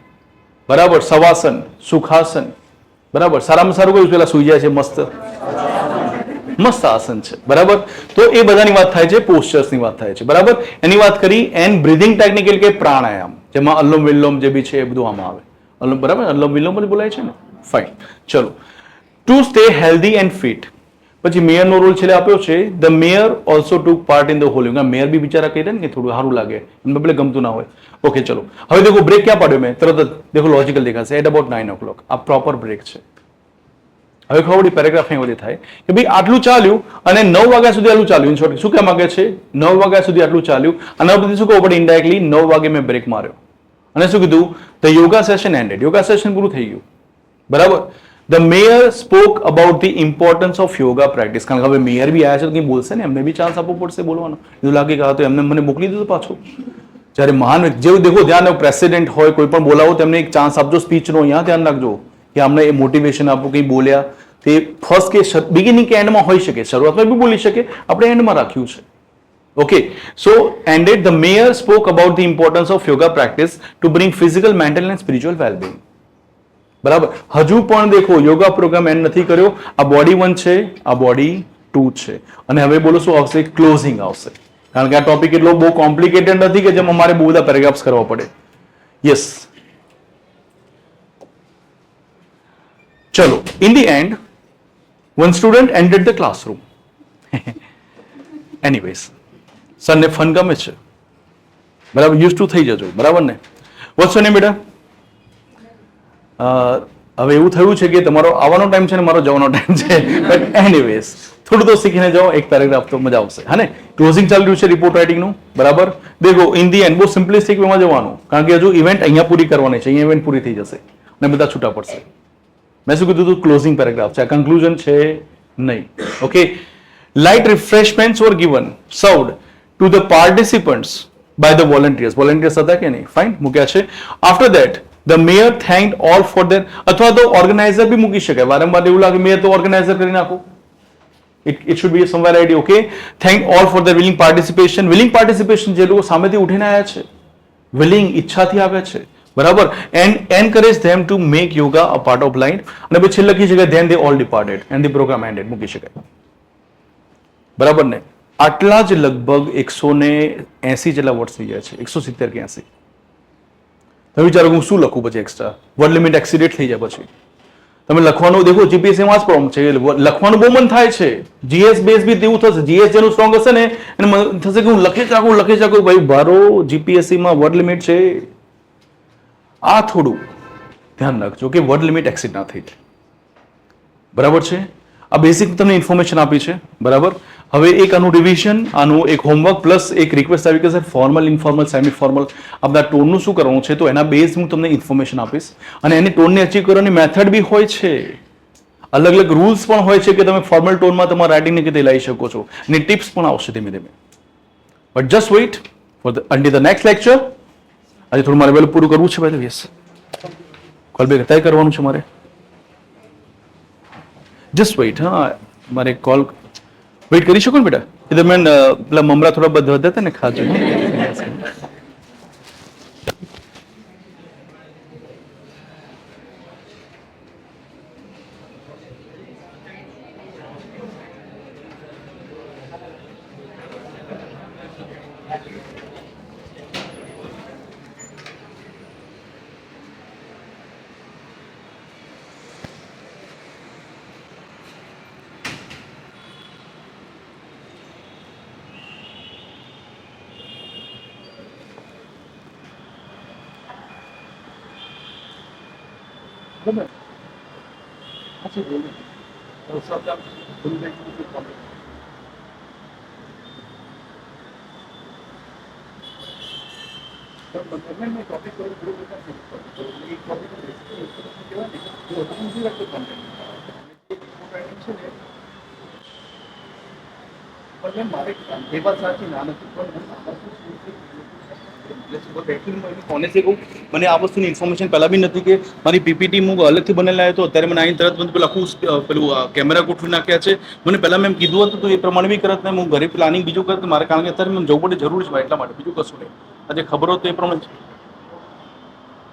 બરાબર. સવાસન, સુખાસન, બરાબર. સારામાં સારું કયું, પેલા સુઈ જાય છે મસ્ત મસ્ત આસન છે, બરાબર. તો એ બધાની વાત થાય છે, પોસ્ચર્સની વાત થાય છે, બરાબર. એની વાત કરી. એન્ડ બ્રીધિંગ ટેકનિક એટલે કે પ્રાણાયામ, જેમાં અલ્લોમ વિલ્લોમ જે બી છે એ બધું આમાં આવે, અલ્લોમ, બરાબર. અલ્લોમ વિલ્લોમ પણ બોલાય છે ને, ફાઇન. ચલો. To stay healthy and fit. પછી મેયરનો રોલ છેલ્લે આપ્યો છે. The mayor also took part in the whole yoga. Mayor બી બિચારા કહી દે ને કે થોડું સારું લાગે, એમને પેલે ગમતું ના હોય. ઓકે, ચલો. હવે દેખો બ્રેક ક્યાં પાડ્યો મેં, તરત જ દેખો લોજિકલ દેખાશે, એટ અબાઉટ 9 o'clock. આ પ્રોપર બ્રેક છે. હવે ખબર પડી પેરેગ્રાફ અહીં બધી થાય કે ભાઈ આટલું ચાલ્યું અને 9 વાગ્યા સુધી આટલું ચાલ્યું. ઇન શોર્ટ શું કહેવા માંગે છે, 9 વાગ્યા સુધી આટલું ચાલ્યું અને પછી શું ખબર પડી, ઇનડાયરેક્ટલી 9 વાગે મેં બ્રેક માર્યો અને શું કીધું, the yoga session ended. Yoga session પૂરું થઈ ગયું, બરાબર. The mayor spoke about the importance of yoga practice. કારણ કે હવે મેયર બી આવ્યા છે તો કંઈ બોલશે ને, એમને બી ચાન્સ આપવો પડશે બોલવાનો. એવું લાગે કે હા તો એમને મને મોકલી દીધું પાછું. જ્યારે મહાન જેવું દેખો ધ્યાન, પ્રેસિડેન્ટ હોય કોઈ પણ બોલાવો તેમને એક ચાન્સ આપજો સ્પીચનો, અહીંયા ધ્યાન રાખજો કે અમને એ મોટિવેશન આપવું, કંઈ બોલ્યા તે ફર્સ્ટ કે બિગિનિંગ કે એન્ડમાં હોઈ શકે, શરૂઆતમાં બી બોલી શકે, આપણે એન્ડમાં રાખ્યું છે. Okay, so ended the mayor spoke about the importance of yoga practice to bring physical, mental and spiritual wellbeing. બરાબર. હજુ પણ દેખો યોગા પ્રોગ્રામ એન્ડ નથી કર્યો. આ બોડી 1 છે, આ બોડી 2 છે, અને હવે બોલો શું આવશે, ક્લોઝિંગ આવશે. કારણ કે આ ટોપિક એટલો બહુ કોમ્પ્લિકેટેડ નથી કે જેમાં મારે બહુ બધા પેરેગ્રાફ્સ કરવા પડે. યસ, ચલો. In the end one student entered the classroom. Anyways, સરને ફન ગમે છે, બરાબર. યુઝ ટુ થઈ જજો, બરાબર ને. વોટ્સ યોર નેમ બેટા? હવે એવું થયું છે કે તમારો આવવાનો ટાઈમ છે ને મારો જવાનો ટાઈમ છે, બટ એનીવેઝ થોડું તો શીખીને જાઓ, એક પેરેગ્રાફ તો મજા આવશે. હા ને, ક્લોઝિંગ ચાલી રહ્યું છે રિપોર્ટ રાઇટિંગનું, બરાબર. દેખો ઇન ધી એન્ડ બહુ સિમ્પલિસ્ટિક વેમાં જવાનું, કારણ કે હજુ ઇવેન્ટ અહીંયા પૂરી કરવાની છે, અહીંયા ઇવેન્ટ પૂરી થઈ જશે અને બધા છૂટા પડશે. મેં શું કીધું હતું, ક્લોઝિંગ પેરેગ્રાફ છે, કન્ક્લુઝન છે નહીં. Okay. Light refreshments were given served to the participants by the volunteers. Volunteers હતા કે નહીં, ફાઇન, મૂક્યા છે. After that the mayor thanked all for their, અથવા તો ઓર્ગેનાઇઝર બી મૂકી શકાય. વારંવાર એવું લાગે મેયર તો ઓર્ગેનાઇઝર કરી નાખો. It should be somewhere ID. Okay, thank all for their willing participation. Willing participation જે લોકો સામેથી ઉઠીને આવ્યા છે, willing ઈચ્છાથી આવ્યા છે, બરાબર. And encourage them to make yoga a part of life. અને પછી લખી શકાય then they all departed and the programme ended, મૂકી શકાય, બરાબર ને. આટલા જ લગભગ 180 જેટલા વર્ડ્સ થઈ જાય છે, 170 કે 80. તમે વિચારો હું શું લખું પછી એક્સ્ટ્રા, વર્ડ લિમિટ એક્સિડેટ થઈ જાય પછી તમે લખવાનું. દેખો જીપીએસસીમાં જ પ્રોબ્લેમ છે, લખવાનું બહુ મન થાય છે. જીએસ બેઝ બી તેવું થશે, જીએસ જેનું સ્ટ્રોંગ હશે ને એને મન થશે કે હું લખી શકું. ભાઈ ભારો જીપીએસસીમાં વર્ડ લિમિટ છે, આ થોડું ધ્યાન રાખજો કે વર્ડ લિમિટ એક્સિડ ના થઈ જાય, બરાબર છે. આ બેસિક તમને ઇન્ફોર્મેશન આપી છે, બરાબર. હવે એક આનું રિવિઝન, આનું એક હોમવર્ક પ્લસ એક રિક્વેસ્ટ આવી કે sir formal, informal, semi formal આ બધા ટોનનું શું કરવાનું છે, તો એના બેઝ હું તમને ઇન્ફોર્મેશન આપીશ. અને એની ટોનને અચીવ કરવાની મેથડ બી હોય છે, અલગ અલગ રૂલ્સ પણ હોય છે કે તમે ફોર્મલ ટોનમાં તમારા રાઇટિંગને કેવી રીતે લઈ શકો છો, અને ટિપ્સ પણ આવશે ધીમે ધીમે. But just weight for the અંટિલ the next lecture. આજે થોડું મારે વહેલું પૂરું કરવું છે ભાઈ. યસ, કોલ બેક તય કરવાનું છે મારે. Just weight. હા, મારે કોલ વેઇટ કરી શકો ને બેટા? એ દરમિયાન પેલા મમરા થોડા બધા હતા ને, ખાજો. બરાબર પછી બોલું તો શબ્દ આમ ભૂલી જાય તો problem. પણ મેં ટોપિક પર પૂરો કરતા નથી. એક ટોપિક કહેવાય ને જો તમે શું રાખો કન્ટેન્ટ છે ને પણ મારે એ વાત સાચી ના નથી પણ ઓનેસ્ટલી કહું મને આ વસ્તુની ઇન્ફોર્મેશન પહેલાં બી નથી કે મારી પીપીટી હું અલગથી બનેલા આવ્યો તો અત્યારે મને આવીને તરત મને પેલું આખું પેલું કેમેરા ગોઠવી નાખ્યા છે મને પહેલાં મેં કીધું હતું તો એ પ્રમાણે બી કરત ને હું ઘરે પ્લાનિંગ બીજું કરત મારે કારણ કે અત્યારે મને જવું પડે જરૂર છે એટલા માટે બીજું કશું નહીં આજે ખબર હોય તો એ પ્રમાણે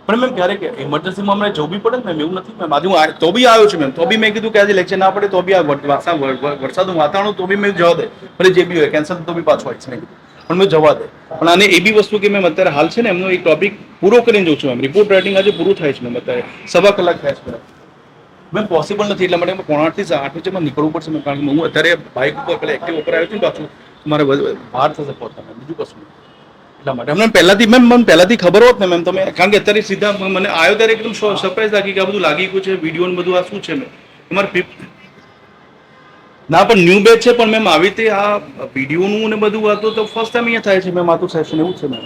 પણ મેમ ક્યારેક ઇમરજન્સીમાં અમને જવું બી પડે ને મેમ એવું નથી મેમ આજે હું તો બી આવ્યો છું મેમ તો બી મેં કીધું કે આજે લેક્ચર ના પડે તો બી આ વરસાદનું વાતાવરણ તો બી મેં જવા દે ભલે જે બી હોય કેન્સલ તો બી પાછું આવીશ મેં પણ મેં જવા દે પણ આને એ બી વસ્તુ કે મેમ અત્યારે હાલ છે ને એમનો એક ટોપિક પૂરો કરીને જઉં છું મેમ રિપોર્ટ રાઇટિંગ આજે પૂરું થાય છે મેમ અત્યારે 1.25 કલાક થાય છે મેમ પોસિબલ નથી એટલા માટે 7:30 8 વચ્ચેમાં નીકળવું પડશે મેમ કારણ કે હું અત્યારે બાઇક ઉપર પેલા એક્ટિવ ઉપર આવ્યો છું ને પાછું મારે બહાર થશે પહોંચતા બીજું કશું નહીં એટલા માટે અમને પહેલાથી મેમ મને પહેલાથી ખબર હોત ને મેમ તમે કારણ કે અત્યારે સીધા મને આવ્યો ત્યારે એકદમ સરપ્રાઈઝ લાગી કે આ બધું લાગી ગયું છે વિડીયો ને બધું આ શું છે મેમ તમારે ના પણ ન્યૂ બેચ છે પણ મેમ આવી રીતે આ વિડીયોનું ને બધું હતું તો ફર્સ્ટ ટાઈમ અહીંયા થાય છે મેમ આ તો સેશન એવું છે મેમ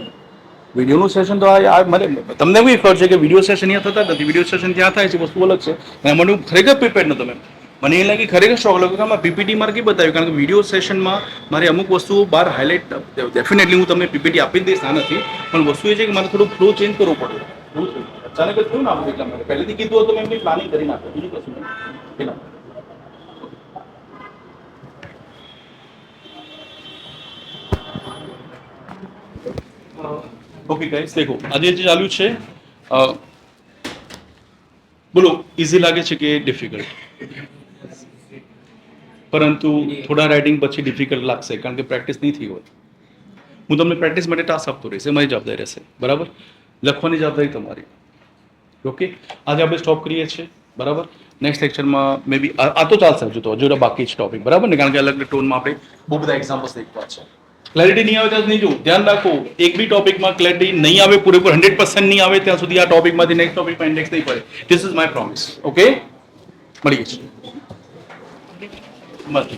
વિડીયોનું સેશન તો આ મને તમને બી ખબર છે કે વિડીયો સેશન અહીંયા થતા નથી વિડીયો સેશન ત્યાં થાય છે વસ્તુ અલગ છે અને મને ખરેખર પ્રિપેર નતો મેમ મને એ લાગી ખરેખર શોખ લાગ્યો કે આમાં પીપીટી મારે કંઈ બતાવ્યું કારણ કે વિડીયો સેશનમાં મારે અમુક વસ્તુઓ બહાર હાઇલાઇટ ડેફિનેટલી હું તમને પીપીટી આપી જ દઈશ ના નથી પણ વસ્તુ એ છે કે મારે થોડું ફ્લો ચેન્જ કરવો પડે અચાનક જ થયું ને આપણે એટલા માટે પહેલેથી કીધું હતું મેં એમની પ્લાનિંગ કરી નાખે બીજું કશું નહીં એના ઓકે ગાઈસ દેખો આજે જે ચાલુ છે બોલો ઇઝી લાગે છે કે ડિફિકલ્ટ પરંતુ થોડા રાઇટિંગ પછી ડિફિકલ્ટ લાગશે કારણ કે પ્રેક્ટિસ નહીં થઈ હોય હું તમને પ્રેક્ટિસ માટે ટાસ્ક આપતો રહીશ એ મારી જવાબદારી રહેશે બરાબર લખવાની જવાબદારી તમારી ઓકે આજે આપણે સ્ટોપ કરીએ છીએ બરાબર નેક્સ્ટ લેક્ચરમાં મે બી આ તો ચાલશે હજુ તો હજુ બાકી જ ટોપિક બરાબર ને કારણ કે અલગ અલગ ટોનમાં આપણે બહુ બધા એક્ઝામ્પલ્સ દેખવા છે ક્લેરિટી નહીં આવે ત્યાં નહીં જોવું ધ્યાન રાખો એક બી ટોપિકમાં ક્લેરિટી નહીં આવે પૂરેપૂર 100% નહીં આવે ત્યાં સુધી આ ટોપિકમાંથી નેક્સ્ટ ટોપિકમાં ઇન્ડેક્સ નહીં પડે this is my promise okay મળીએ છીએ મસ્ત